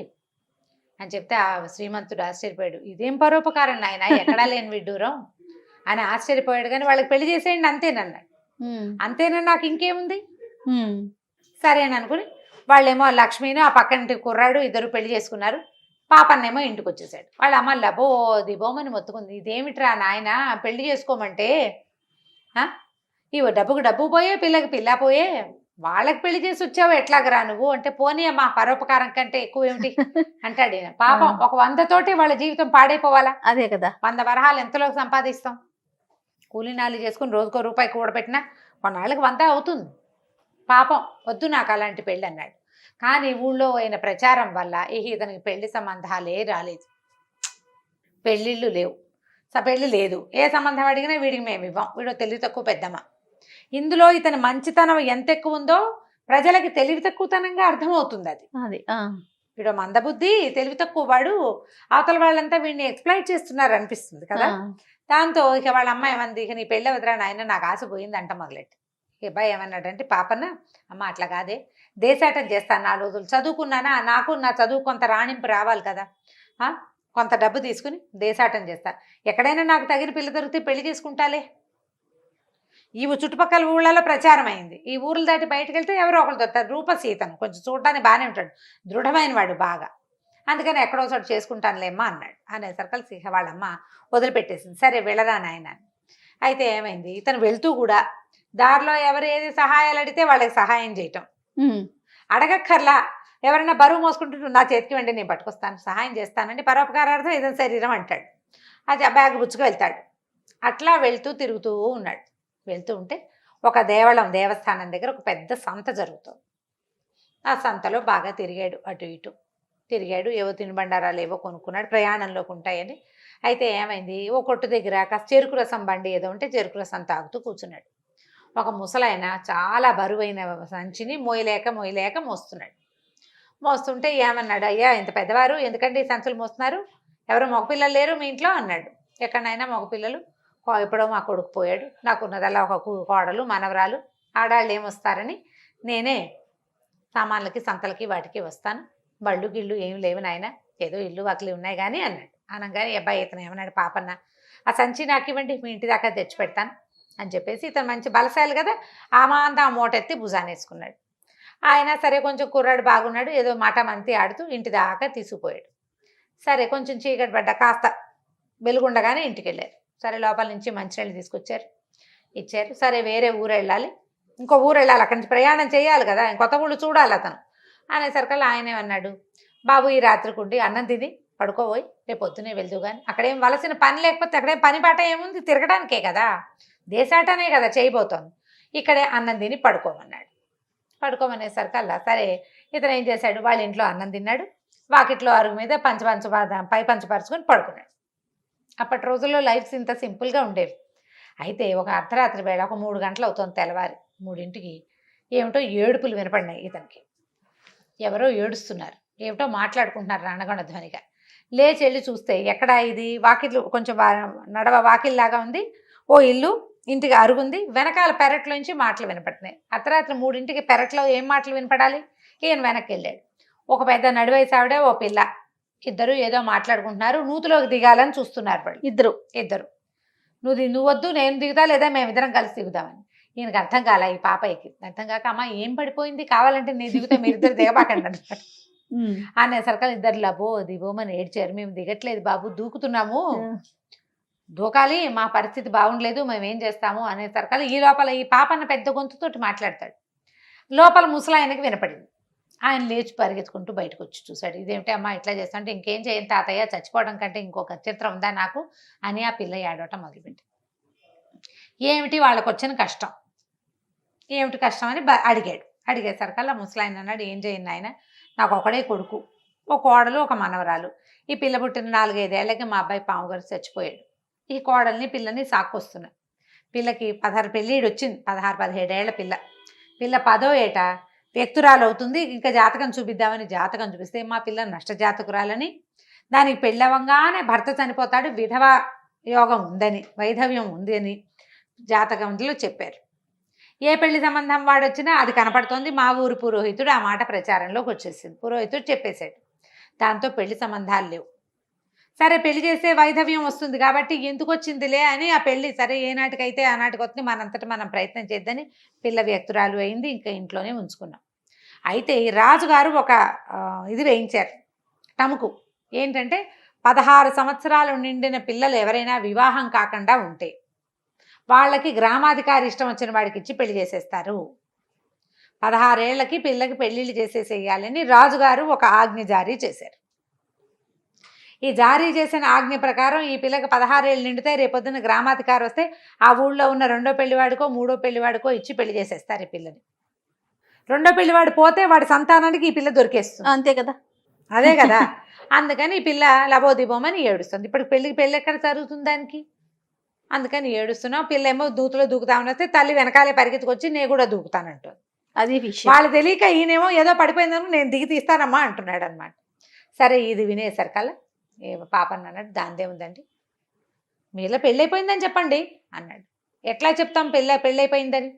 అని చెప్తే ఆ శ్రీమంతుడు ఆశ్చర్యపోయాడు. ఇదేం పరోపకారం నాయన, ఎక్కడా లేని విడ్డూరం అని ఆశ్చర్యపోయాడు. కానీ వాళ్ళకి పెళ్లి చేసేయండి అంతేనన్నాడు. అంతేనా, నాకు ఇంకేముంది, సరేని అనుకుని వాళ్ళేమో లక్ష్మిని ఆ పక్కనింటి కుర్రాడు ఇద్దరు పెళ్లి చేసుకున్నారు. పాపన్నేమో ఇంటికి వచ్చేసాడు. వాళ్ళ అమ్మ లబో దిబోమని మొత్తుకుంది. ఇదేమిట్రా నాయన పెళ్లి చేసుకోమంటే, ఇవో డబ్బుకు డబ్బు పోయే, పిల్లకి పిల్ల పోయే, వాళ్ళకి పెళ్లి చేసి వచ్చావు ఎట్లాగరా నువ్వు అంటే, పోనీ అమ్మా పరోపకారం కంటే ఎక్కువ ఏమిటి అంటాడు. పాపం ఒక 100 తోటి వాళ్ళ జీవితం పాడైపోవాలా? అదే కదా, 100 వరహాలు ఎంతలో సంపాదిస్తాం, కూలీనాలు చేసుకుని రోజుకో రూపాయి కూడబెట్టినా కొన్నాళ్ళకి 100 అవుతుంది. పాపం వద్దు నాకు అలాంటి పెళ్ళి అన్నాడు. కానీ ఊళ్ళో అయిన ప్రచారం వల్ల ఇతనికి పెళ్లి సంబంధాలే రాలేదు, పెళ్ళిళ్ళు లేవు, పెళ్ళి లేదు. ఏ సంబంధం అడిగినా వీడికి మేము ఇవ్వం, వీడు తెలివి తక్కువ పెద్దమ్మ. ఇందులో ఇతని మంచితనం ఎంత ఎక్కువ ఉందో ప్రజలకి తెలివి తక్కువతనంగా అర్థమవుతుంది. అది వీడు మందబుద్ధి, తెలివి తక్కువ వాడు, అవతల వాళ్ళంతా వీడిని ఎక్స్ప్లాయిట్ చేస్తున్నారు అనిపిస్తుంది కదా. దాంతో ఇక వాళ్ళ అమ్మ ఏమంది, ఇక నీ పెళ్ళి వదిరా నాయన, నాకు ఆశ పోయింది అంట మొదలెట్టి. అబ్బాయి ఏమన్నాడంటే, పాపన్న అమ్మ అట్లా కాదే, దేశాటం చేస్తాను 4 రోజులు, చదువుకున్నానా, నాకు నా చదువు కొంత రాణింపు రావాలి కదా, కొంత డబ్బు తీసుకుని దేశాటం చేస్తా, ఎక్కడైనా నాకు తగిన పిల్ల దొరికితే పెళ్లి చేసుకుంటాలే. ఈ చుట్టుపక్కల ఊళ్ళలో ప్రచారం అయింది. ఈ ఊర్లు దాటి బయటకు వెళ్తే ఎవరో ఒకరు దొరుకుతారు. రూపసీతను కొంచెం చూడడానికి బాగానే ఉంటాడు, దృఢమైన వాడు బాగా, అందుకని ఎక్కడో చోటు చేసుకుంటానులేమ్మా అన్నాడు. అనేసరికి వాళ్ళమ్మ వదిలిపెట్టేసింది. సరే వెళ్ళరా నాయన. అయితే ఏమైంది, ఇతను వెళ్తూ కూడా దారిలో ఎవరు ఏది సహాయాలు అడిగితే వాళ్ళకి సహాయం చేయటం, అడగక్కర్లా, ఎవరైనా బరువు మోసుకుంటుంటే నా చేతికి వెండి నేను పట్టుకొస్తాను, సహాయం చేస్తానండి, పరోపకారార్థం ఇదని శరీరం అంటాడు. అది ఆ బ్యాగ్ బుచ్చుకు వెళ్తాడు. అట్లా వెళ్తూ తిరుగుతూ ఉన్నాడు. వెళ్తూ ఉంటే ఒక దేవస్థానం దగ్గర ఒక పెద్ద సంత జరుగుతుంది. ఆ సంతలో బాగా తిరిగాడు, అటు ఇటు తిరిగాడు, ఏవో తినుబండారాలు ఏవో కొనుక్కున్నాడు, ప్రయాణంలోకి ఉంటాయని. అయితే ఏమైంది, ఓ కొట్టు దగ్గర కాస్త చెరుకు రసం బండి ఏదో ఉంటే చెరుకు రసం తాగుతూ కూర్చున్నాడు. ఒక ముసలాయన చాలా బరువైన సంచిని మోయలేక మోస్తున్నాడు. మోస్తుంటే ఏమన్నాడు, అయ్యా ఇంత పెద్దవారు ఎందుకంటే ఈ సంచులు మోస్తున్నారు, ఎవరో మగపిల్లలు లేరు మీ ఇంట్లో అన్నాడు. ఎక్కడైనా మగపిల్లలు, ఎప్పుడో మా కొడుకు పోయాడు, నాకున్నదల్లా ఒక కోడలు మనవరాలు, ఆడాళ్ళు ఏమొస్తారని నేనే సామాన్లకి సంతలకి వాటికి వస్తాను, బళ్ళు గిళ్ళు ఏమి లేవు నాయన, ఏదో ఇల్లు వాకిలి ఉన్నాయి కానీ అన్నాడు. అనగానే అబ్బాయి ఇతను ఏమన్నాడు, పాపన్న ఆ సంచి నాకు ఇవ్వండి, మీ ఇంటి దాకా తెచ్చి పెడతాను అని చెప్పేసి, ఇతను మంచి బలశాలి కదా, ఆ మూట ఎత్తి భుజానేసుకున్నాడు. ఆయన సరే కొంచెం కుర్రాడు బాగున్నాడు, ఏదో మాట మంతి ఆడుతూ ఇంటి దాకా తీసుకుపోయాడు. సరే కొంచెం చీకటి పడ్డ కాస్త వెలుగుండగానే ఇంటికి వెళ్ళారు. సరే లోపల నుంచి మంచినీళ్ళు తీసుకొచ్చారు, ఇచ్చారు. సరే వేరే ఊరు వెళ్ళాలి, ఇంకో ఊరు వెళ్ళాలి, అక్కడి నుంచి ప్రయాణం చేయాలి కదా, కొత్త ఊళ్ళు చూడాలి అతను. అనేసరికల్లా ఆయన ఏమన్నాడు, బాబు ఈ రాత్రికి ఉండి అన్నం తిని పడుకోబోయి రేపు పొద్దునే వెళ్తూ కానీ, అక్కడేం వలసిన పని లేకపోతే అక్కడేం పని పాట ఏముంది, తిరగడానికే కదా, దేశాటనే కదా చేయబోతోంది, ఇక్కడే అన్నం తిని పడుకోమన్నాడు. పడుకోమనేసరికల్లా సరే ఇతను ఏం చేశాడు, వాళ్ళ ఇంట్లో అన్నం తిన్నాడు, వాకిట్లో అరుగు మీద పై పంచ పరుచుకొని పడుకున్నాడు. అప్పటి రోజుల్లో లైఫ్స్ ఇంత సింపుల్గా ఉండేవి. అయితే ఒక అర్ధరాత్రి వేళ ఒక 3 గంటలు అవుతుంది, తెల్లవారి 3ంటికి ఏమిటో ఏడుపులు వినపడినాయి ఇతనికి. ఎవరో ఏడుస్తున్నారు, ఏమిటో మాట్లాడుకుంటున్నారు రణగొండ ధ్వనిగా. లేచి వెళ్ళి చూస్తే ఎక్కడ ఇది, వాకిట్లు కొంచెం నడవ వాకిల్లాగా ఉంది, ఓ ఇల్లు, ఇంటికి అరుగుంది, వెనకాల పెరట్లోంచి మాటలు వినపడుతున్నాయి. అర్ధరాత్రి 3ంటికి పెరట్లో ఏం మాటలు వినపడాలి. ఈయన వెనక్కి వెళ్ళాడు. ఒక పెద్ద నడివయసు ఆవిడ, ఓ పిల్ల, ఇద్దరు ఏదో మాట్లాడుకుంటున్నారు, నూతులోకి దిగాలని చూస్తున్నారు వాళ్ళు ఇద్దరు. నువ్వు వద్దు నేను దిగుతా, లేదా మేమిద్దరం కలిసి దిగుదామని. ఈయనకు అర్థం కాల, ఈ పాపయ్యకి అర్థం కాక, అమ్మ ఏం పడిపోయింది, కావాలంటే నేను దిగుతా, మీరిద్దరు దిగబాకండి అన్నమాట. అనేసరికి ఇద్దరు లబో దిగోమని ఏడ్చారు. మేము దిగట్లేదు బాబు, దూకుతున్నాము, దూకాలి, మా పరిస్థితి బాగుండలేదు, మేమేం చేస్తాము అనేసరికి ఈ లోపల ఈ పాపన్న పెద్ద గొంతుతోటి మాట్లాడతాడు. లోపల ముసలాయనకి వినపడింది. ఆయన లేచి పరిగెత్తుకుంటూ బయటకు వచ్చి చూశాడు. ఇదేమిటి అమ్మ ఇట్లా చేస్తా అంటే, ఇంకేం చేయను తాతయ్య, చచ్చిపోవడం కంటే ఇంకొక చిత్రం ఉందా నాకు అని ఆ పిల్ల ఏడవటం మొదలుపెట్టి, ఏమిటి వాళ్ళకు వచ్చిన కష్టం, ఏమిటి కష్టం అని అడిగేసరికల్లా ముసలాయన అన్నాడు, ఏం చేయను ఆయన, నాకు ఒకడే కొడుకు, ఒక కోడలు, ఒక మనవరాలు, ఈ పిల్ల పుట్టిన 4-5 ఏళ్ళకి మా అబ్బాయి పాము గారు చచ్చిపోయాడు, ఈ కోడల్ని పిల్లని సాక్కొస్తున్నాయి. పిల్లకి 16 పెళ్ళిడు వచ్చింది, 16-17 ఏళ్ల పిల్ల. పిల్ల 10వ ఏట వ్యక్తురాలు అవుతుంది. ఇంకా జాతకం చూపిద్దామని జాతకం చూపిస్తే మా పిల్ల నష్టజాతకురాలని, దానికి పెళ్ళవంగానే భర్త చనిపోతాడు, విధవ యోగం ఉందని, వైధవ్యం ఉంది అని జాతకంలో చెప్పారు. ఏ పెళ్లి సంబంధం వాడొచ్చినా అది కనపడుతోంది. మా ఊరు పురోహితుడు ఆ మాట ప్రచారంలోకి వచ్చేసింది. పురోహితుడు చెప్పేశాడు. దాంతో పెళ్లి సంబంధాలు లేవు. సరే పెళ్లి చేస్తే వైధవ్యం వస్తుంది కాబట్టి ఎందుకు వచ్చిందిలే అని ఆ పెళ్లి సరే ఏనాటికైతే ఆనాటికి వస్తుంది, మనంతట మనం ప్రయత్నం చేద్దని పిల్ల వ్యక్తురాలు అయింది. ఇంకా ఇంట్లోనే ఉంచుకున్నాం. అయితే ఈ రాజుగారు ఒక ఇది వేయించారు, టముకు. ఏంటంటే 16 సంవత్సరాలు నిండిన పిల్లలు ఎవరైనా వివాహం కాకుండా ఉంటే వాళ్ళకి గ్రామాధికారి ఇష్టం వచ్చిన వాడికి ఇచ్చి పెళ్లి చేసేస్తారు. 16 ఏళ్లకి పిల్లకి పెళ్లిళ్ళు చేసేసేయాలని రాజుగారు ఒక ఆజ్ఞ జారీ చేశారు. ఈ జారీ చేసిన ఆజ్ఞ ప్రకారం ఈ పిల్లకి 16 ఏళ్ళు నిండితే రేపొద్దున గ్రామాధికారి వస్తే ఆ ఊళ్ళో ఉన్న 2వ పెళ్లివాడికో 3వ పెళ్లివాడికో ఇచ్చి పెళ్లి చేసేస్తారు ఈ పిల్లని. 2వ పెళ్లివాడు పోతే వాడి సంతానానికి ఈ పిల్ల దొరికేస్తుంది. అంతే కదా. అదే కదా. అందుకని ఈ పిల్ల లబోదిబోమని ఏడుస్తుంది. ఇప్పుడు పెళ్ళి ఎక్కడ జరుగుతుంది దానికి? అందుకని ఏడుస్తున్నావు. పిల్ల ఏమో దూకులో దూకుతామని వస్తే తల్లి వెనకాలే పరిగెత్తుకొచ్చి నేను కూడా దూకుతానంటుంది. అది విషయం. వాళ్ళు తెలియక ఈయనేమో ఏదో పడిపోయిందని నేను దిగి తీస్తానమ్మా అంటున్నాడు అనమాట. సరే ఇది వినేసరికల్లా ఏ పాపని అన్నాడు, దాందే ఉందండి, మీలో పెళ్ళైపోయిందని చెప్పండి అన్నాడు. ఎట్లా చెప్తాం పెళ్ళైపోయిందని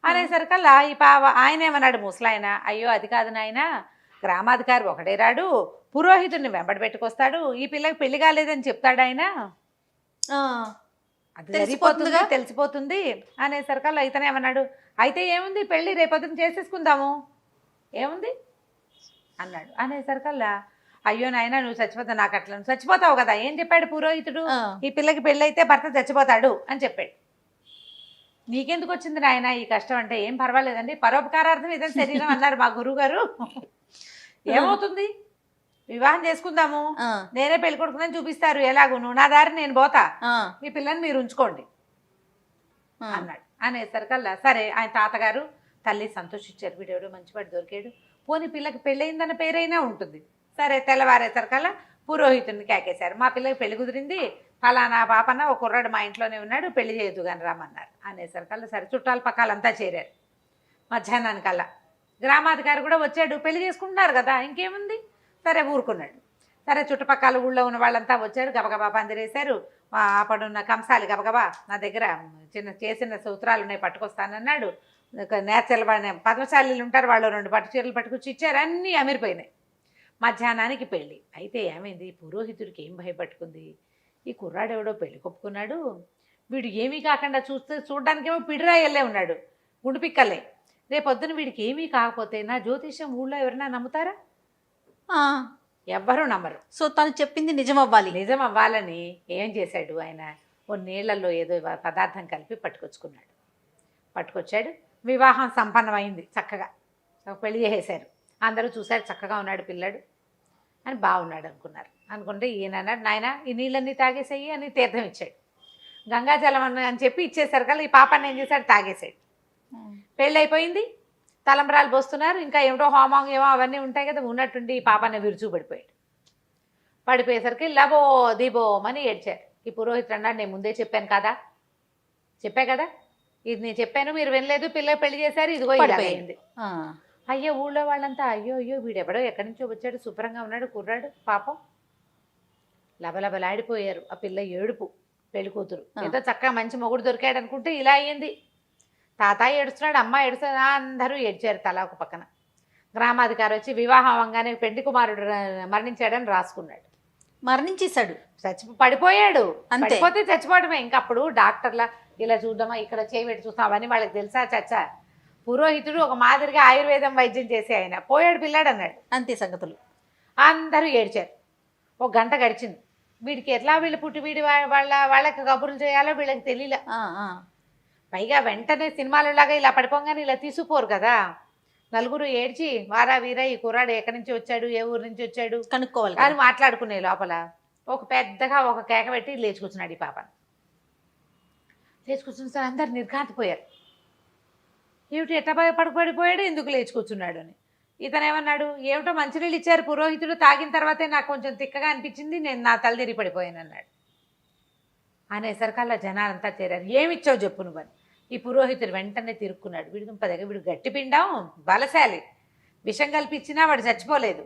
అనేసరికల్లా ఈ ఆయన ఏమన్నాడు ముసలాయన, అయ్యో అది కాదు నాయన, గ్రామాధికారి ఒకడే రాడు, పురోహితుడిని వెంబడి పెట్టుకొస్తాడు, ఈ పిల్లకి పెళ్లి కాలేదని చెప్తాడు ఆయన, అది తెలిసిపోతుంది అనేసరికల్లా ఇతనే ఏమన్నాడు, అయితే ఏముంది పెళ్ళి రేపొద్దున చేసేసుకుందాము ఏముంది అన్నాడు. అనేసరికల్లా అయ్యో నాయన నువ్వు చచ్చిపోతావు, నాకు అట్లా నువ్వు చచ్చిపోతావు కదా, ఏం చెప్పాడు పురోహితుడు, ఈ పిల్లకి పెళ్ళి అయితే భర్త చచ్చిపోతాడు అని చెప్పాడు. నీకెందుకు వచ్చింది నాయన ఈ కష్టం అంటే, ఏం పర్వాలేదండి, పరోపకారార్థం ఇదే శరీరం అన్నారు మా గురువు గారు, ఏమవుతుంది వివాహం చేసుకుందాము, నేనే పెళ్లి కొడుకుని చూపిస్తారు, ఎలాగూ నువ్వు నా దారి నేను పోతా, మీ పిల్లని మీరు ఉంచుకోండి అన్నాడు. అనేసరికల్లా సరే ఆయన తాతగారు తల్లి సంతోషించారు, వీడెవడో మంచివాడు దొరికాడు, పోనీ పిల్లకి పెళ్ళయిందన్న పేరైనా ఉంటుంది. సరే తెల్లవారేసరికల్లా పురోహితుడిని కేకేశారు, మా పిల్లకి పెళ్లి కుదిరింది, ఫలానా పాపన ఒక కుర్రాడు మా ఇంట్లోనే ఉన్నాడు, పెళ్లి చేయొద్దు కానీ రమ్మన్నారు. అనేసరికల్లా సరే చుట్టాల పక్కలంతా చేరారు. మధ్యాహ్నానికల్లా గ్రామాధికారి కూడా వచ్చాడు, పెళ్లి చేసుకుంటున్నారు కదా ఇంకేముంది, సరే ఊరుకున్నాడు. సరే చుట్టుపక్కల ఊళ్ళో ఉన్న వాళ్ళంతా వచ్చారు, గబగబా పందిరేశారు. అప్పుడున్న కంసాలి గబగబా నా దగ్గర చేసిన సూత్రాలు ఉన్నాయి పట్టుకొస్తానన్నాడు. నేచర్ల పద్మశాలీలు ఉంటారు, వాళ్ళు 2 పట్టు చీరలు పట్టుకొచ్చి ఇచ్చారు, అన్నీ అమిరిపోయినాయి. మధ్యాహ్నానికి పెళ్ళి అయితే ఏమైంది, పురోహితుడికి ఏం భయపట్టుకుంది, ఈ కుర్రాడెవడో పెళ్లి కొప్పుకున్నాడు, వీడు ఏమీ కాకుండా చూడడానికేమో పిడిరాయల్లే ఉన్నాడు, గుండుపిక్కలే, రేపొద్దున వీడికి ఏమీ కాకపోతే నా జ్యోతిష్యం ఊళ్ళో ఎవరైనా నమ్ముతారా? ఎవ్వరూ నమ్మరు. సో తను చెప్పింది నిజం అవ్వాలని ఏం చేశాడు ఆయన, ఓ నీళ్లలో ఏదో పదార్థం కలిపి పట్టుకొచ్చాడు. వివాహం సంపన్నమైంది, చక్కగా పెళ్లి చేసేశారు. అందరూ చూశారు, చక్కగా ఉన్నాడు పిల్లడు అని, బాగున్నాడు అనుకుంటే ఈయన అన్నాడు, నాయన ఈ నీళ్ళన్నీ తాగేసేయి అని తీర్థం ఇచ్చాడు. గంగాజలం అని చెప్పి ఇచ్చేసరికి ఈ పాపాన్ని ఏం చేశాడు, తాగేసాడు. పెళ్ళి అయిపోయింది, తలంబ్రాలు పోస్తున్నారు, ఇంకా ఏమిటో హోమం ఏమో అవన్నీ ఉంటాయి కదా, ఉన్నట్టుండి ఈ పాపాన్ని విరుచు పడిపోయేసరికి లబో దిబోమని ఏడ్చారు. ఈ పురోహితుడు అన్నాడు, నేను ముందే చెప్పాను కదా, ఇది నేను చెప్పాను మీరు వినలేదు, పిల్లలు పెళ్లి చేశారు, ఇదిగో పడిపోయింది. అయ్యో ఊళ్ళో వాళ్ళంతా అయ్యో వీడెవడో ఎక్కడి నుంచో వచ్చాడు, శుభ్రంగా ఉన్నాడు కుర్రాడు, పాపం లబలబలాడిపోయారు. ఆ పిల్ల ఏడుపు, పెళ్లి కూతురు ఏదో చక్కగా మంచి మొగుడు దొరికాడు అనుకుంటే ఇలా అయ్యింది. తాత ఏడుస్తున్నాడు, అమ్మ ఏడుస్తున్నాడు, అందరూ ఏడ్చారు తలా ఒక పక్కన. గ్రామాధికారి వచ్చి వివాహం అవ్వగానే పెండి కుమారుడు మరణించాడని రాసుకున్నాడు. మరణించేశాడు, పడిపోయాడు. పడిపోతే చచ్చిపోవడమే. ఇంకప్పుడు డాక్టర్ల ఇలా చూద్దామా, ఇక్కడ చేయబెట్టి చూస్తాం, అవన్నీ వాళ్ళకి తెలుసా చచ్చా. పురోహితుడు ఒక మాదిరిగా ఆయుర్వేదం వైద్యం చేసి ఆయన పోయాడు పిల్లాడు అన్నాడు. అంతే సంగతులు. అందరూ ఏడ్చారు. 1 గంట గడిచింది. వీడికి ఎట్లా వీళ్ళు పుట్టి వాళ్ళకి కబుర్లు చేయాలో వీళ్ళకి తెలియలే. పైగా వెంటనే సినిమాలలాగా ఇలా పడిపోగానే ఇలా తీసుకుపోరు కదా. నలుగురు ఏడ్చి వారా వీరా ఈ కుర్రాడు ఎక్కడి నుంచి వచ్చాడు, ఏ ఊరు నుంచి వచ్చాడు కనుక్కోవాలి అని మాట్లాడుకునే లోపల ఒక పెద్దగా ఒక కేక పెట్టి లేచి కూర్చున్నాడు. ఈ పాప లేచి కూర్చున్న సార్ అందరు నిర్ఘాంతపోయారు. ఏమిటి ఎట్లా పడిపోయాడు, ఎందుకు లేచి కూర్చున్నాడు అని. ఇతను ఏమన్నాడు, ఏమిటో మంచినీళ్ళు ఇచ్చారు పురోహితుడు, తాగిన తర్వాతే నాకు కొంచెం తిక్కగా అనిపించింది, నేను నా తల తిరిగి పడిపోయాను అన్నాడు. అనేసరికల్లా జనాలంతా చేరారు. ఏమిచ్చావు చెప్పు నువ్వని. ఈ పురోహితుడు వెంటనే తిరుక్కున్నాడు. వీడు దగ్గర వీడు గట్టి పిండాం, బలశాలి, విషం కల్పించినా వాడు చచ్చిపోలేదు.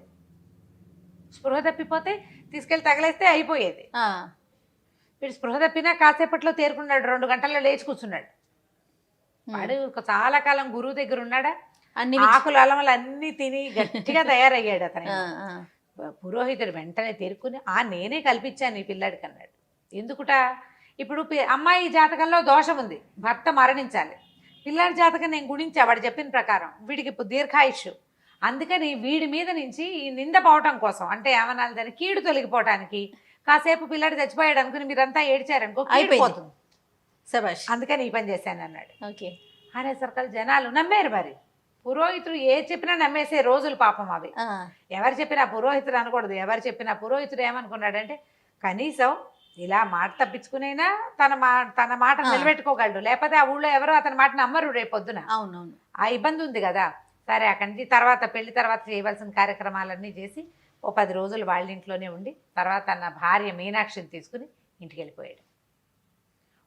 స్పృహ తప్పిపోతే తీసుకెళ్ళి తగలేస్తే అయిపోయేది. వీడు స్పృహ తప్పినా కాసేపట్లో తేరుకున్నాడు. 2 గంటల్లో లేచి కూర్చున్నాడు. వాడు చాలా కాలం గురువు దగ్గర ఉన్నాడా, అన్ని ఆకులు అలమలు అన్ని తిని గట్టిగా తయారయ్యాడు అతను. పురోహితుడు వెంటనే తేరుకుని నేనే కల్పించాను ఈ పిల్లాడికి అన్నాడు. ఎందుకుట, ఇప్పుడు అమ్మాయి జాతకంలో దోషం ఉంది, భర్త మరణించాలి. పిల్లాడి జాతకం నేను గుణించా వాడు చెప్పిన ప్రకారం. వీడికి దీర్ఘాయుష్యు. అందుకని వీడి మీద నుంచి ఈ నింద పోవటం కోసం, అంటే ఏమనాలి దాన్ని, కీడు తొలగిపోవటానికి కాసేపు పిల్లాడు చచ్చిపోయాడు అనుకుని మీరంతా ఏడ్చారనుకో అయిపోతుంది. అందుకని ఈ పని చేశాను అన్నాడు. అనేసరికి జనాలు నమ్మారు. మరి పురోహితుడు ఏ చెప్పినా నమ్మేసే రోజులు పాపం అవి. ఎవరు చెప్పినా పురోహితుడు అనకూడదు. ఎవరు చెప్పినా పురోహితుడు ఏమనుకున్నాడంటే కనీసం ఇలా మాట తప్పించుకునైనా తన మాట నిలబెట్టుకోగలడు, లేకపోతే ఆ ఊళ్ళో ఎవరో అతని మాట నమ్మరు రేపొద్దున. అవునవును, ఆ ఇబ్బంది ఉంది కదా. సరే అక్కడి నుంచి తర్వాత పెళ్లి తర్వాత చేయవలసిన కార్యక్రమాలన్నీ చేసి 10 రోజులు వాళ్ళ ఇంట్లోనే ఉండి తర్వాత తన భార్య మీనాక్షిని తీసుకుని ఇంటికి వెళ్ళిపోయాడు.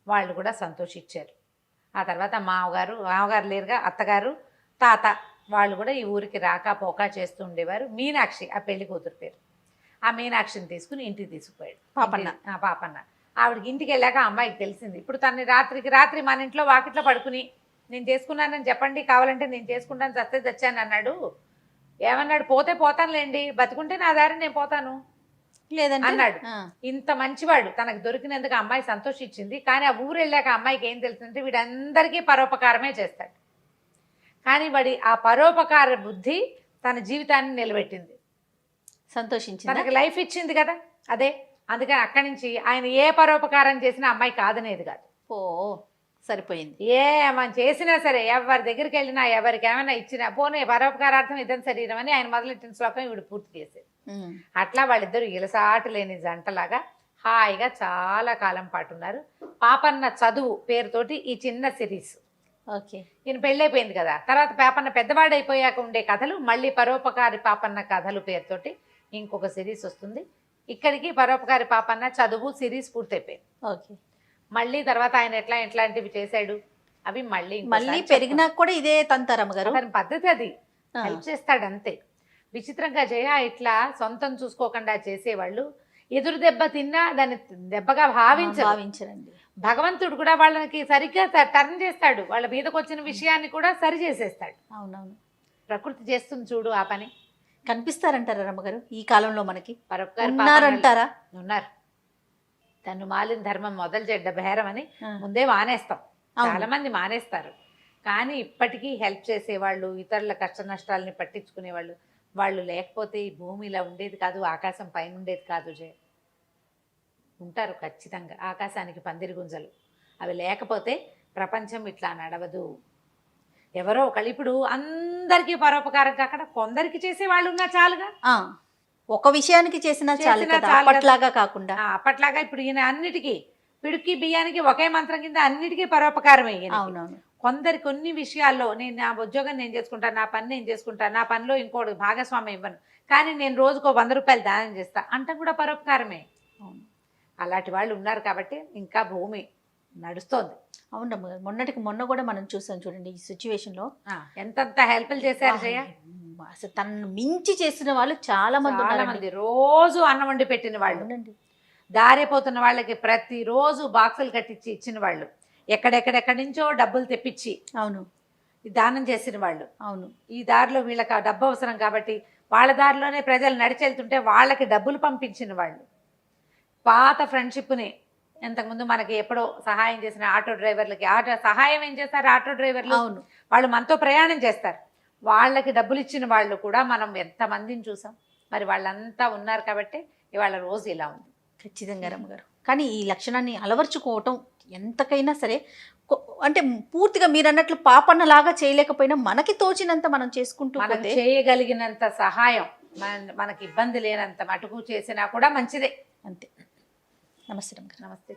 వాళ్ళు కూడా సంతోషించారు. ఆ తర్వాత మామగారు లేరుగా, అత్తగారు తాత వాళ్ళు కూడా ఈ ఊరికి రాకపోక చేస్తూ ఉండేవారు. మీనాక్షి ఆ పెళ్లి కూతురు పేరు. ఆ మీనాక్షిని తీసుకుని ఇంటికి తీసుకుపోయాడు పాపన్న. ఆవిడకి ఇంటికి వెళ్ళాక అమ్మాయికి తెలిసింది. ఇప్పుడు తనని రాత్రి మన ఇంట్లో వాకిట్లో పడుకుని నేను చేసుకున్నానని చెప్పండి, కావాలంటే నేను చేసుకుంటాను, చస్తే చచ్చాను అన్నాడు. ఏమన్నాడు, పోతే పోతానులేండి, బతుకుంటే నా దారి నేను పోతాను లేదని అన్నాడు. ఇంత మంచివాడు, తనకు దొరికినందుకు అమ్మాయి సంతోషించింది. కానీ ఆ ఊరు వెళ్ళాక అమ్మాయికి ఏం తెలిసిందంటే వీడందరికీ పరోపకారమే చేస్తాడు. కానీ వాడి ఆ పరోపకార బుద్ధి తన జీవితాన్ని నిలబెట్టింది, సంతోషించింది, తనకు లైఫ్ ఇచ్చింది కదా అదే. అందుకని అక్కడి నుంచి ఆయన ఏ పరోపకారం చేసినా అమ్మాయి కాదనేది కాదు. సరిపోయింది. ఏమని చేసినా సరే, ఎవరి దగ్గరికి వెళ్ళినా ఎవరికి ఏమైనా ఇచ్చినా పోనీ పరోపకారార్థం ఇదని శరీరం అని ఆయన మొదలెట్టిన శ్లోకం వీడు పూర్తి చేసేది. అట్లా వాళ్ళిద్దరు ఇలసాటు లేని జంటలాగా హాయిగా చాలా కాలం పాటు ఉన్నారు. పాపన్న చదువు పేరుతోటి ఈ చిన్న సిరీస్. ఈయన పెళ్ళైపోయింది కదా, తర్వాత పాపన్న పెద్దవాడైపోయాక ఉండే కథలు, మళ్ళీ పరోపకారి పాపన్న కథలు పేరుతోటి ఇంకొక సిరీస్ వస్తుంది. ఇక్కడికి పరోపకారి పాపన్న చదువు సిరీస్ పూర్తయిపోయింది. మళ్ళీ తర్వాత ఆయన ఎట్లాంటివి చేశాడు అవి మళ్ళీ పెరిగినా కూడా ఇదే తంతారమ్మ గారు. అతని పద్ధతి అది, హెల్ప్ చేస్తాడు అంతే. విచిత్రంగా ఇట్లా సొంతం చూసుకోకుండా చేసేవాళ్ళు ఎదురు దెబ్బ తిన్నా దాన్ని దెబ్బగా భావించరండి. భగవంతుడు కూడా వాళ్ళకి సరిగ్గా టర్న్ చేస్తాడు, వాళ్ళ మీదకి వచ్చిన విషయాన్ని కూడా సరి చేసేస్తాడు. అవునవును, ప్రకృతి చేస్తుంది చూడు ఆ పని. కనిపిస్తారంటారా రమ్మగారు ఈ కాలంలో మనకి? ఉన్నారంటారా? ఉన్నారు. తను మాలిన ధర్మం మొదలు చెడ్డ బేరం అని ముందే మానేస్తాం. చాలా మంది మానేస్తారు. కానీ ఇప్పటికీ హెల్ప్ చేసేవాళ్ళు, ఇతరుల కష్ట నష్టాలని పట్టించుకునేవాళ్ళు వాళ్ళు లేకపోతే ఈ భూమి ఇలా ఉండేది కాదు, ఆకాశం పైన ఉండేది కాదు. ఉంటారు ఖచ్చితంగా. ఆకాశానికి పందిరి గుంజలు అవి లేకపోతే ప్రపంచం ఇట్లా నడవదు. ఎవరో ఒకళ్ళు ఇప్పుడు అందరికీ పరోపకారం కాకుండా కొందరికి చేసే వాళ్ళు ఉన్నా చాలుగా. ఒక విషయానికి చేసినా చాలు, అప్పట్లాగా కాకుండా. అప్పట్లాగా ఇప్పుడు ఈయన అన్నిటికీ పిడికి బియ్యానికి ఒకే మంత్రం కింద అన్నిటికీ పరోపకారం అయ్యింది. అవునవును. కొన్ని విషయాల్లో నేను నా ఉద్యోగం నేను చేసుకుంటాను, నా పని నేను చేసుకుంటాను, నా పనిలో ఇంకోటి భాగస్వామ్యం ఇవ్వను, కానీ నేను రోజుకో 100 రూపాయలు దానం చేస్తా అంటే కూడా పరోపకారమే. అలాంటి వాళ్ళు ఉన్నారు కాబట్టి ఇంకా భూమి నడుస్తోంది. అవునమ్మ, మొన్నటికి మొన్న కూడా మనం చూసాం చూడండి ఈ సిచ్యువేషన్ లో ఎంతంత హెల్ప్లు చేశారు జయ. అసలు తనను మించి చేసిన వాళ్ళు చాలా మంది రోజు అన్నం వండి పెట్టిన వాళ్ళు, దారిపోతున్న వాళ్ళకి ప్రతిరోజు బాక్సులు కట్టించి ఇచ్చిన వాళ్ళు, ఎక్కడెక్కడెక్కడి నుంచో డబ్బులు తెప్పించి అవును దానం చేసిన వాళ్ళు. అవును, ఈ దారిలో వీళ్ళకి ఆ డబ్బు అవసరం కాబట్టి వాళ్ళ దారిలోనే ప్రజలు నడిచెళ్తుంటే వాళ్ళకి డబ్బులు పంపించిన వాళ్ళు. పాత ఫ్రెండ్షిప్ని ఇంతకుముందు మనకి ఎప్పుడో సహాయం చేసిన ఆటో డ్రైవర్లకి సహాయం ఏం చేస్తారు ఆటో డ్రైవర్లు? అవును, వాళ్ళు మనతో ప్రయాణం చేస్తారు, వాళ్ళకి డబ్బులు ఇచ్చిన వాళ్ళు కూడా మనం ఎంతమందిని చూసాం. మరి వాళ్ళంతా ఉన్నారు కాబట్టి ఇవాళ రోజు ఇలా ఉంది. ఖచ్చితంగా రమ్మగారు. కానీ ఈ లక్షణాన్ని అలవర్చుకోవటం ఎంతకైనా సరే, అంటే పూర్తిగా మీరు అన్నట్లు పాపన్నలాగా చేయలేకపోయినా మనకి తోచినంత మనం చేసుకుంటూ చేయగలిగినంత సహాయం, మనకి ఇబ్బంది లేనంత మటుకు చేసినా కూడా మంచిదే. అంతే. నమస్తే. నమస్తే.